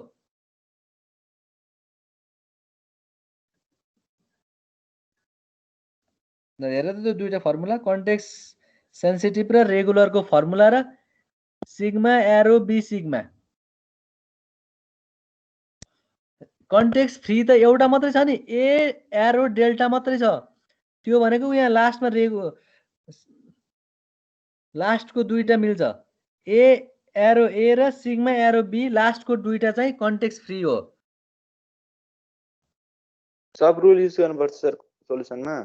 हेर त त्यो दुईटा फर्मुला, कन्टेक्स्ट सेन्सिटिभ र रेगुलरको फर्मुला र sigma arrow B sigma. Context free त एउटा मात्रै छ नि, ए एरो डेल्टा मात्रै छ। त्यो भनेको यहाँ लास्टमा लास्टको दुईटा मिल्छ, ए एरो A र सिग्मा एरो B लास्टको दुईटा चाहिँ कन्टेक्स्ट फ्री हो। सब रुल युज गर्नुपर्छ सर सोलुसनमा।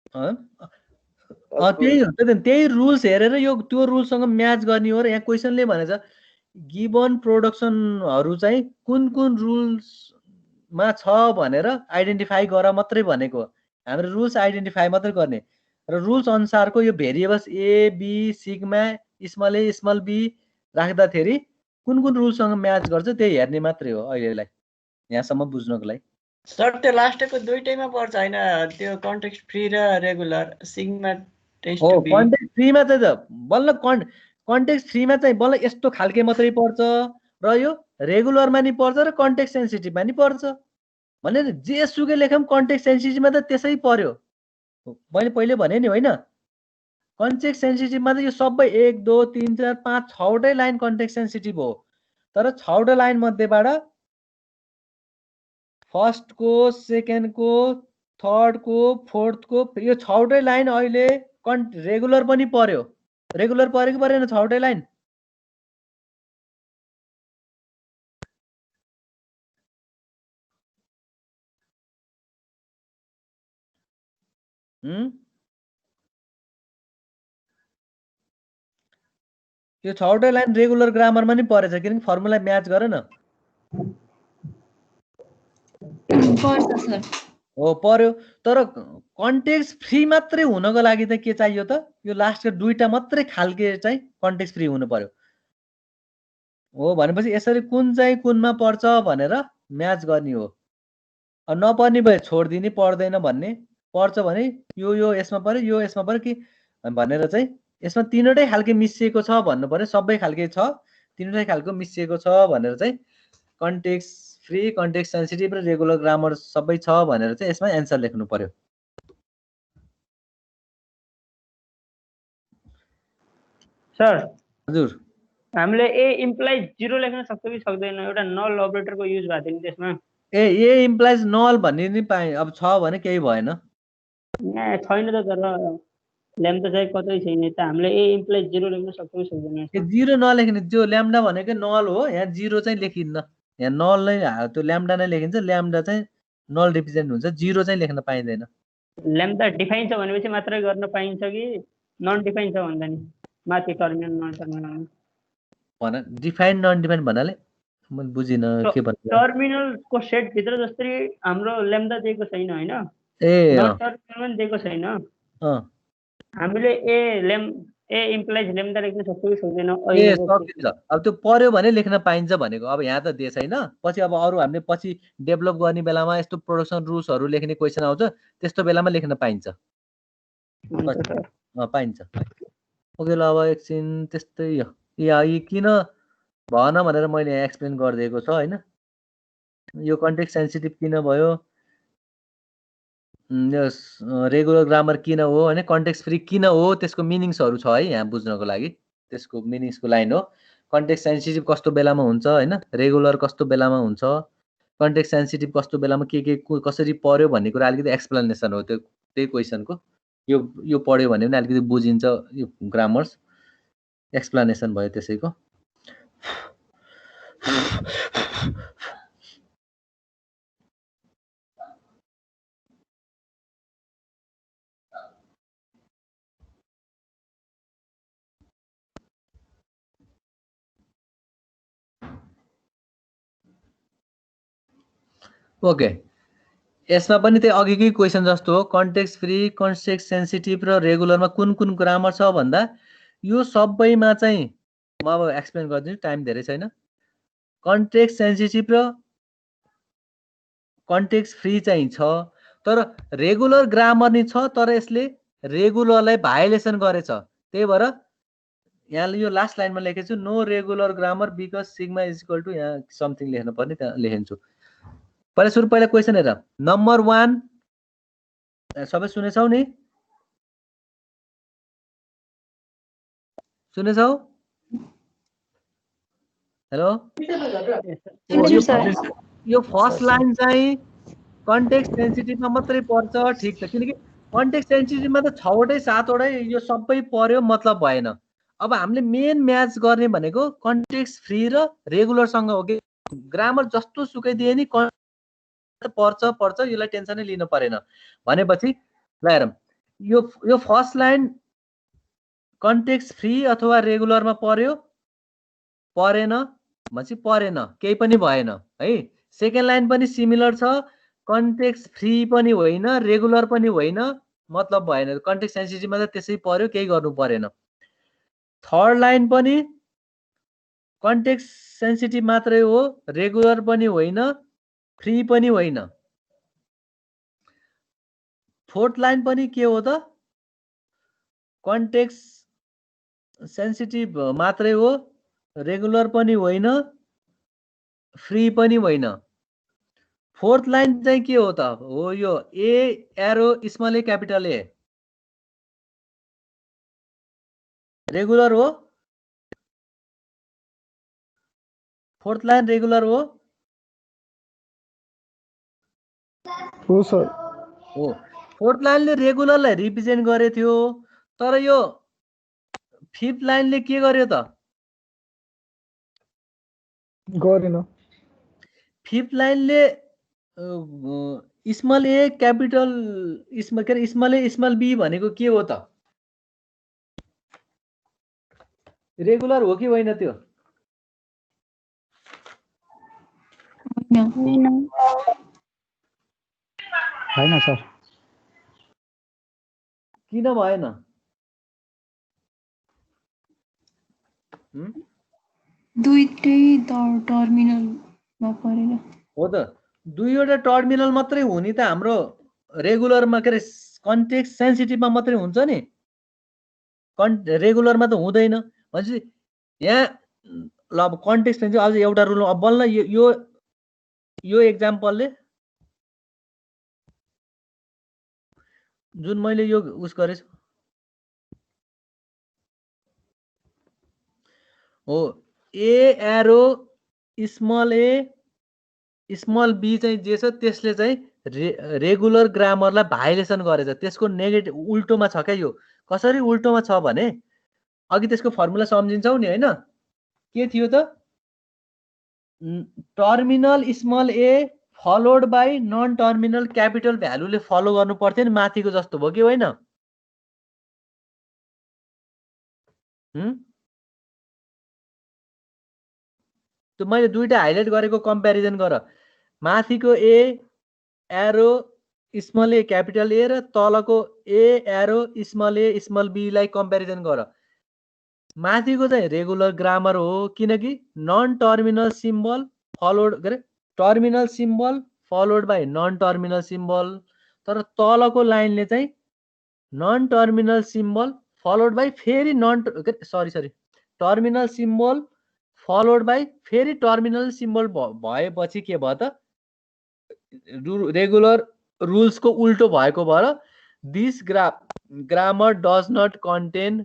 त्यही हो त, त्यही रुल्स हेरेर यो त्यो रुलसँग म्याच गर्ने हो। र यहाँ क्वेसनले भनेछ गिभन प्रोडक्सनहरू चाहिँ कुन कुन रुल्समा छ भनेर आइडेन्टिफाई गर मात्रै भनेको। हाम्रो रुल्स आइडेन्टिफाई मात्रै गर्ने र रुल्स अनुसारको यो variables A B sigma small A small B राख्दाखेरि कुन कुन रुलसँग म्याच गर्छ त्यही हेर्ने मात्रै हो अहिलेलाई, यहाँसम्म बुझ्नको लागि। सर त्यो लास्टको दुईटैमा पर्छ होइन, त्यो कन्टेक्स्ट फ्री र रेगुलर सिग्मा टेस्ट हो टु बी। कन्टेक्स्ट फ्रीमा चाहिँ त बल्ल कन्टेक्स्ट फ्रीमा चाहिँ बल्ल यस्तो खालके मात्रै पर्छ र यो रेगुलरमा नि पर्छ र कन्टेक्स्ट सेन्सिटिभमा नि पर्छ। भने जेसुकै लेखौँ कन्टेक्स्ट सेन्सिटिभमा त त्यसै पर्यो। मैले पहिले भने नि होइन, कन्टेक्स्ट सेन्सिटिभमा त यो सबै 1 2 3 4 5 6वटै लाइन कन्टेक्स्ट सेन्सिटिभ हो। तर 6वटा लाइन मध्येबाट फर्स्टको, सेकेन्डको, थर्डको, फोर्थको यो 6वटै लाइन अहिले रेगुलर पनि पर्यो। रेगुलर पर्यो कि परेन 6वटै लाइन? यो 6वटै लाइन रेगुलर ग्रामरमा नि परेछ, किनकि फर्मुला म्याच गर न। पर्छ सर। हो पर्यो, तर कन्टेक्स्ट फ्री मात्रै हुनको लागि त के चाहियो त? यो लास्टको दुईटा मात्रै खालके चाहिँ कन्टेक्स्ट फ्री हुनु पर्यो। हो भनेपछि यसरी कुन चाहिँ कुनमा पर्छ भनेर म्याच गर्ने हो। नपर्ने भए छोडिदिने, पर्दैन भन्ने, पर्छ भने यो यसमा पर्यो, यो यसमा पर्यो कि भनेर चाहिँ यसमा तीनवटै खालके मिसिएको छ भन्नु पर्यो। सबै खालके छ, तीनवटै खालको मिसिएको छ भनेर चाहिँ कन्टेक्स्ट फ्री, कन्टेक्स्ट सेन्सिटिभ र रेगुलर ग्रामर सबै छ भनेर चाहिँ यसमा एन्सर लेख्नु पर्यो। सर हजुर, हामीले ए इम्प्लाइ 0 लेख्न सक्छ कि सक्दैन? एउटा नल अपरेटरको युज भएको थियो नि त्यसमा। ए इम्प्लाइज नल भन्ने नि पाएँ, अब छ भने केही भएन। यहाँ छैन त, तर ल्याम्डा चाहिँ कतै छैन त। हामीले ए इम्प्लाइ 0 लेख्न सक्छ कि सक्दैन? 0 नलेख्ने, त्यो ल्याम्डा भनेको नल हो, यहाँ 0 चाहिँ लेखिन्न। यहाँ नल नै त्यो ल्याम्डा नै लेखिन्छ, ल्याम्डा चाहिँ नल रिप्रेजेन्ट हुन्छ, 0 चाहिँ लेख्न पाइँदैन। ल्याम्डा डिफाइन छ भनेपछि मात्रै गर्न पाइन्छ कि नन डिफाइन छ भन्दा नि माथि टर्मिनल नन टर्मिनल भन डिफाइन नन डिफाइन भन्नाले मैले बुझिन के भन्नु। टर्मिनलको सेट भित्र जस्तै हाम्रो ल्याम्डा दिएको छैन होइन, नन टर्मिनल पनि दिएको छैन। हामीले ए इम्प्लाइज ल्याम्डा लेख्न सक्छौँ कि सक्दैन? सकिन्छ। अब त्यो पर्यो भने लेख्न पाइन्छ भनेको। अब यहाँ त दिए छैन, पछि अब अरू हामीले पछि डेभलप गर्ने बेलामा यस्तो प्रोडक्सन रुल्सहरू लेख्ने क्वेसन आउँछ, त्यस्तो बेलामा लेख्न पाइन्छ। पाइन्छ। ओके ल, अब एकछिन त्यस्तै यी किन भएन भनेर मैले एक्सप्लेन गरिदिएको छ होइन। यो कन्टेक्स्ट सेन्सिटिभ किन भयो, रेगुलर ग्रामर किन हो होइन, कन्टेक्स्ट फ्री किन हो, त्यसको मिनिङ्सहरू छ है यहाँ बुझ्नको लागि। त्यसको मिनिङ्सको लाइन हो कन्टेक्स्ट सेन्सिटिभ कस्तो बेलामा हुन्छ होइन, रेगुलर कस्तो बेलामा हुन्छ, कन्टेक्स्ट सेन्सिटिभ कस्तो बेलामा के कसरी पर्यो भन्ने कुरा अलिकति एक्सप्लेनेसन हो त्यो त्यही क्वेसनको। यो पढ्यो भने पनि अलिकति बुझिन्छ यो ग्रामर्स एक्सप्लेनेसन भयो त्यसैको ओके यसमा पनि त्यही अघिकै क्वेसन जस्तो हो कन्टेक्स्ट फ्री कन्टेक्स्ट सेन्सिटिभ र रेगुलरमा कुन कुन ग्रामर छ भन्दा यो सबैमा चाहिँ म अब एक्सप्लेन गरिदिन्छु टाइम धेरै छैन कन्टेक्स्ट सेन्सिटिभ र कन्टेक्स्ट फ्री चाहिँ छ तर रेगुलर ग्रामर नि छ तर यसले रेगुलरलाई भायोलेसन गरेछ त्यही भएर यहाँ यो लास्ट लाइनमा लेखेछु no regular grammar because sigma is equal to यहाँ समथिङ लेख्नु पर्ने त्यहाँ लेखिन्छु पहिला क्वेसन हेर नम्बर 1 सबै सुनेछौ नि सुनेछौ हेलो यो फर्स्ट लाइन चाहिँ कन्टेक्स्ट सेन्सिटिभमा मात्रै पर्छ ठीक छ किनकि कन्टेक्स्ट सेन्सिटिभमा त 6 वटै 7 वटै यो सबै पर्यो मतलब भएन अब हामीले मेन म्याच गर्ने भनेको कन्टेक्स्ट फ्री र रेगुलरसँग हो कि ग्रामर जस्तो सुकै दिए नि पर्छ यसलाई टेन्सनै लिनु परेन भनेपछि ल हेरौँ यो फर्स्ट लाइन कन्टेक्स्ट फ्री अथवा रेगुलरमा पर्यो परेन भनेपछि परेन केही पनि भएन है सेकेन्ड लाइन पनि सिमिलर छ कन्टेक्स्ट फ्री पनि होइन रेगुलर पनि होइन मतलब भएन कन्टेक्स्ट सेन्सिटिभमा त त्यसै पर्यो केही गर्नु परेन थर्ड लाइन पनि कन्टेक्स्ट सेन्सिटिभ मात्रै हो रेगुलर पनि होइन फ्री पनि होइन फोर्थ लाइन पनि के हो त कन्टेक्स्ट सेन्सिटिभ मात्रै हो रेगुलर पनि होइन फ्री पनि होइन फोर्थ लाइन चाहिँ के हो त हो यो A arrow small A capital A regular हो फोर्थ लाइन रेगुलर हो सर हो फोर्थ लाइनले रेगुलरलाई रिप्रेजेन्ट गरे थियो तर यो फिफ्थ लाइनले के गर्यो त गरेन फिफ्थ लाइनले small A capital small A small B भनेको के हो त रेगुलर हो कि होइन त्यो होइन सर किन भएन दुईटै टर्मिनलमा परेर हो त दुईवटा टर्मिनल मात्रै हुने त हाम्रो रेगुलरमा के अरे कन्टेक्स्ट सेन्सिटिभमा मात्रै हुन्छ नि रेगुलरमा त हुँदैन भनेपछि यहाँ ल अब कन्टेक्स्ट सेन्सिटिभ अझ एउटा रुल अब बल्ल यो एक्जाम्पलले जुन मैले यो उस गरेछु हो A arrow small A small B चाहिँ जे छ त्यसले चाहिँ रेगुलर ग्रामरलाई भायोलेसन गरेछ त्यसको नेगेटिभ उल्टोमा छ क्या यो कसरी उल्टोमा छ भने अघि त्यसको फर्मुला सम्झिन्छौ नि हैन के थियो त terminal small A followed by non terminal capital भ्यालुले फलो गर्नु पर्थ्यो नि माथिको जस्तो भयो कि होइन त्यो मैले दुईटा हाइलाइट गरेको कम्प्यारिजन गर माथिको A arrow small A capital A र तलको A arrow small A small B लाई कम्प्यारिजन गर माथिको चाहिँ रेगुलर ग्रामर हो किनकि नन टर्मिनल सिम्बल फलोड गरे terminal symbol followed by non terminal symbol तर तलको लाइनले चाहिँ non terminal symbol followed by फेरि टर्मिनल सिम्बल फलोड बाई फेरि टर्मिनल सिम्बल भएपछि के भयो त रेगुलर रुल्सको उल्टो भएको भएर this grammar does not contain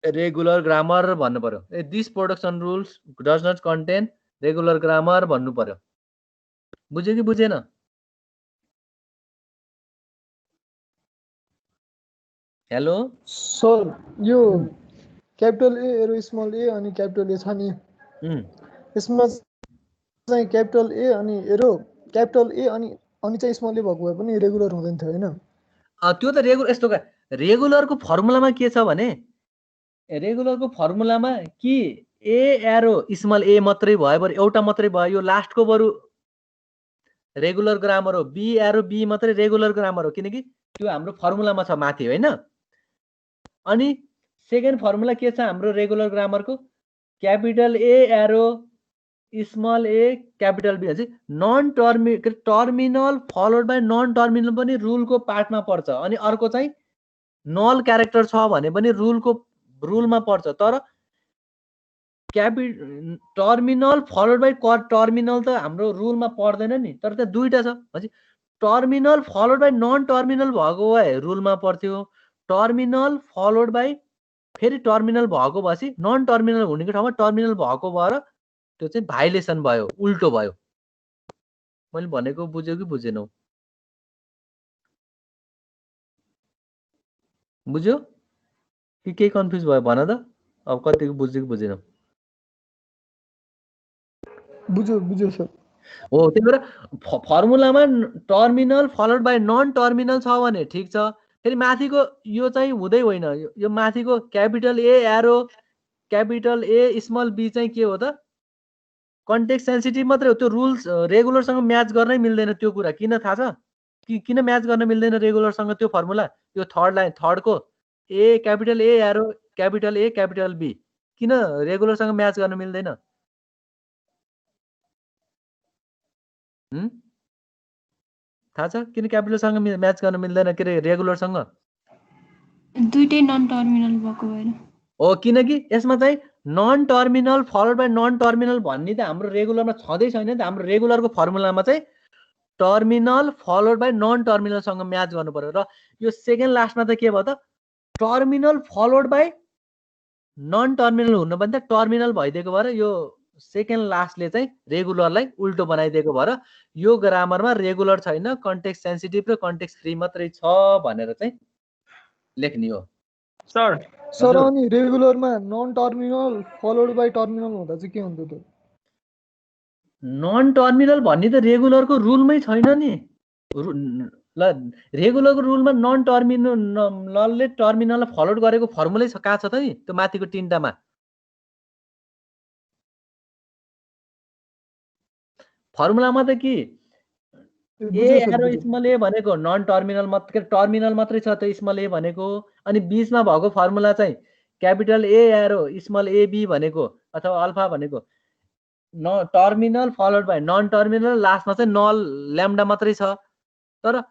regular grammar भन्नु पर्यो this production rules does not contain regular grammar भन्नु पर्यो बुझ्यो कि बुझेन हेलो सर यो capital A arrow small A अनि क्यापिटल ए छ नि यसमा चाहिँ क्यापिटल ए अनि एरो क्यापिटल ए अनि चाहिँ स्मल ए भएको भए पनि रेगुलर हुँदैन थियो होइन? त्यो त रेगुलर यस्तो रेगुलरको फर्मुलामा के छ भने रेगुलरको फर्मुलामा कि ए एरो स्मल ए मात्रै भयो बरु एउटा मात्रै भयो यो लास्टको बरु रेगुलर ग्रामर हो बी एरो बी मात्रै रेगुलर ग्रामर हो किनकि त्यो हाम्रो फर्मुलामा छ माथि होइन। अनि सेकेन्ड फर्मुला के छ हाम्रो रेगुलर ग्रामरको capital A arrow small A capital B चाहिँ non terminal followed by non terminal पनि रुलको पार्टमा पर्छ अनि अर्को चाहिँ नल क्यारेक्टर छ भने पनि रुलमा पर्छ। तर टर्मिनल फलोड बाई टर्मिनल त हाम्रो रुलमा पर्दैन नि, तर त्यहाँ दुईटा छ भनेपछि terminal followed by non terminal भएको भए रुलमा पर्थ्यो, टर्मिनल फलोड बाई फेरि टर्मिनल भएको भएपछि नन टर्मिनल हुनेको ठाउँमा टर्मिनल भएको भएर त्यो चाहिँ भाइलेसन भयो, उल्टो भयो। मैले भनेको बुझ्यो कि बुझेनौ? बुझ्यो कि केही कन्फ्युज भयो भन त, अब कतिको बुझ्यो कि बुझेनौ? बुझ्यो सर। हो त्यही भएर फर्मुलामा terminal followed by non terminal छ भने ठिक छ। फेरि माथिको यो चाहिँ हुँदै होइन, यो माथिको capital A arrow capital A small B चाहिँ के हो त कन्टेक्स्ट सेन्सिटिभ मात्रै हो, त्यो रुल्स रेगुलरसँग म्याच गर्नै मिल्दैन। त्यो कुरा किन थाहा छ कि किन म्याच गर्न मिल्दैन रेगुलरसँग? त्यो फर्मुला यो थर्डको A capital A arrow capital A capital B किन रेगुलरसँग म्याच गर्न मिल्दैन? थाहा छ किन क्यापिटलसँग म्याच गर्न मिल्दैन के अरे रेगुलरसँग? दुईटै नन टर्मिनल भएको भएर हो, किनकि यसमा चाहिँ non terminal followed by non terminal भन्ने त हाम्रो रेगुलरमा छँदै छैन नि त। हाम्रो रेगुलरको फर्मुलामा चाहिँ टर्मिनल फलोड बाई नन टर्मिनलसँग म्याच गर्नु पर्यो। र यो सेकेन्ड लास्टमा त के भयो त terminal followed by non terminal हुनु भने त टर्मिनल भइदिएको भएर यो सेकेन्ड लास्टले चाहिँ रेगुलरलाई उल्टो बनाइदिएको भएर यो ग्रामरमा रेगुलर छैन, कन्टेक्स्ट सेन्सिटिभ र कन्टेक्स्ट फ्री मात्रै छ भनेर चाहिँ लेख्ने हो। सर अनि रेगुलरमा non terminal followed by terminal हुँदा चाहिँ के हुन्थ्यो त? नन टर्मिनल भन्ने त रेगुलरको रुलमै छैन नि। ल रेगुलरको रुलमा नन टर्मिनलले टर्मिनललाई फलोड गरेको फर्मुलै कहाँ छ त नि? त्यो माथिको तिनटामा फर्मुलामा त कि ए एरो स्मल ए भनेको नन टर्मिनल टर्मिनल मात्रै छ त स्मल ए भनेको। अनि बीचमा भएको फर्मुला चाहिँ capital A arrow small A B भनेको अथवा अल्फा भनेको terminal followed by non terminal, लास्टमा चाहिँ नल ल्याम्डा मात्रै छ। तर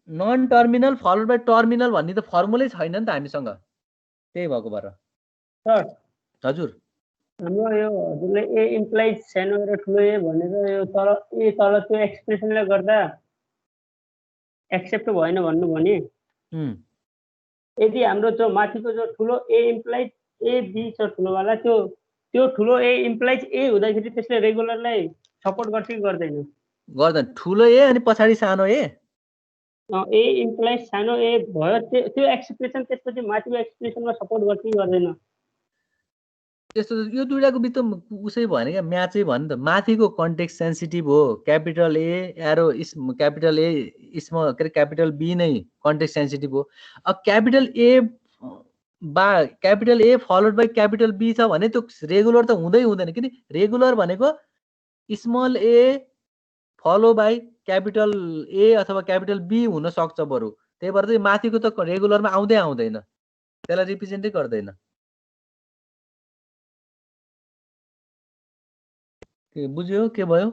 non terminal followed by terminal भन्ने त फर्मुलै छैन नि त हामीसँग, त्यही भएको भएर। हजुर हाम्रो यो हजुरले ए इम्प्लाइज सानो र ठुलो ए भनेर यो तल त्यो एक्सप्रेसनले गर्दा एक्सेप्ट भएन भन्नु भने यदि हाम्रो जो माथिको जो ठुलो ए इम्प्लाइज ए बी छ ठुलोवाला त्यो ठुलो ए इम्प्लाइज ए हुँदाखेरि त्यसले रेगुलरलाई सपोर्ट गर्छ कि गर्दैन? गर्दैन। ठुलो ए अनि पछाडि सानो ए इम्प्लाइज सानो ए भयो त्यो एक्सप्रेसन त्यसपछि माथिको एक्सप्रेसनमा सपोर्ट गर्छ कि गर्दैन? त्यस्तो यो दुईटाको बिच उसै भएन क्या, म्याचै भयो नि त। माथिको कन्टेक्स्ट सेन्सिटिभ हो, capital A arrow capital A small के अरे क्यापिटल बी नै कन्टेक्स्ट सेन्सिटिभ हो। अब capital A followed by capital B छ भने त्यो रेगुलर त हुँदै हुँदैन, किन रेगुलर भनेको small A follow by capital A अथवा क्यापिटल बी हुन सक्छ बरु। त्यही भएर चाहिँ माथिको त रेगुलरमा आउँदैन, त्यसलाई रिप्रेजेन्टै गर्दैन। बुझ्यो के भयो?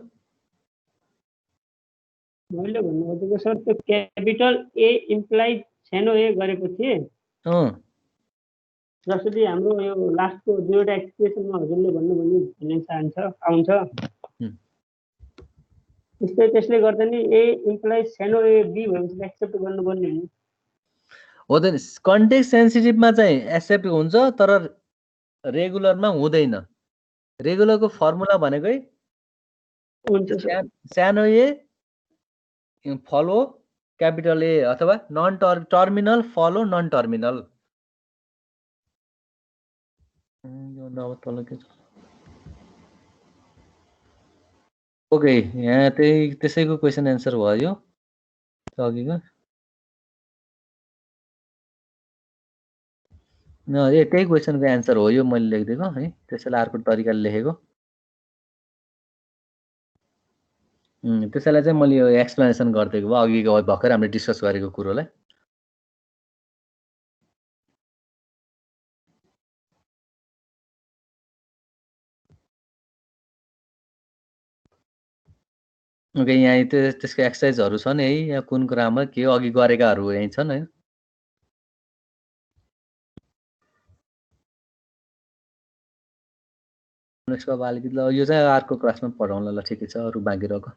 मैले भन्नु खोजेको सर त्यो क्यापिटल ए इम्प्लाइज सानो ए गरेपछि जसरी हाम्रो यो लास्टको दुईवटा एक्सप्रेसनमा हजुरले भन्नुभयो नि आउँछ त्यसले गर्दा नि ए इम्प्लाइज सानो ए बी भएपछि एक्सेप्ट गर्नुपर्ने हो त। कन्टेक्स्ट सेन्सिटिभमा चाहिँ एक्सेप्ट हुन्छ तर रेगुलरमा हुँदैन। रेगुलरको फर्मुला भनेकै सानो ए फलो क्यापिटल ए अथवा non terminal follow non terminal. Okay, यहाँ त्यसैको क्वेसन एन्सर भयो अघिको। त्यही क्वेसनको एन्सर हो यो मैले लेखिदिएको है, त्यसैलाई अर्को तरिकाले लेखेको। त्यसैलाई चाहिँ मैले यो एक्सप्लेनेसन गरिदिएको भयो अघिको भर्खर हामीले डिस्कस गरेको कुरोलाई। ओके, यहाँ त्यसको एक्सर्साइजहरू छन् है, यहाँ कुन कुरामा के अघि गरेकाहरू यहीँ छन् है। नेक्स्ट अब अलिकति ल यो चाहिँ अर्को क्लासमा पढाउँला ल, ठिकै छ, अरू बाँकी रहेको।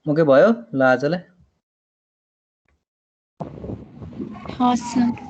ओके भयो ल आजलाई। हस् सर।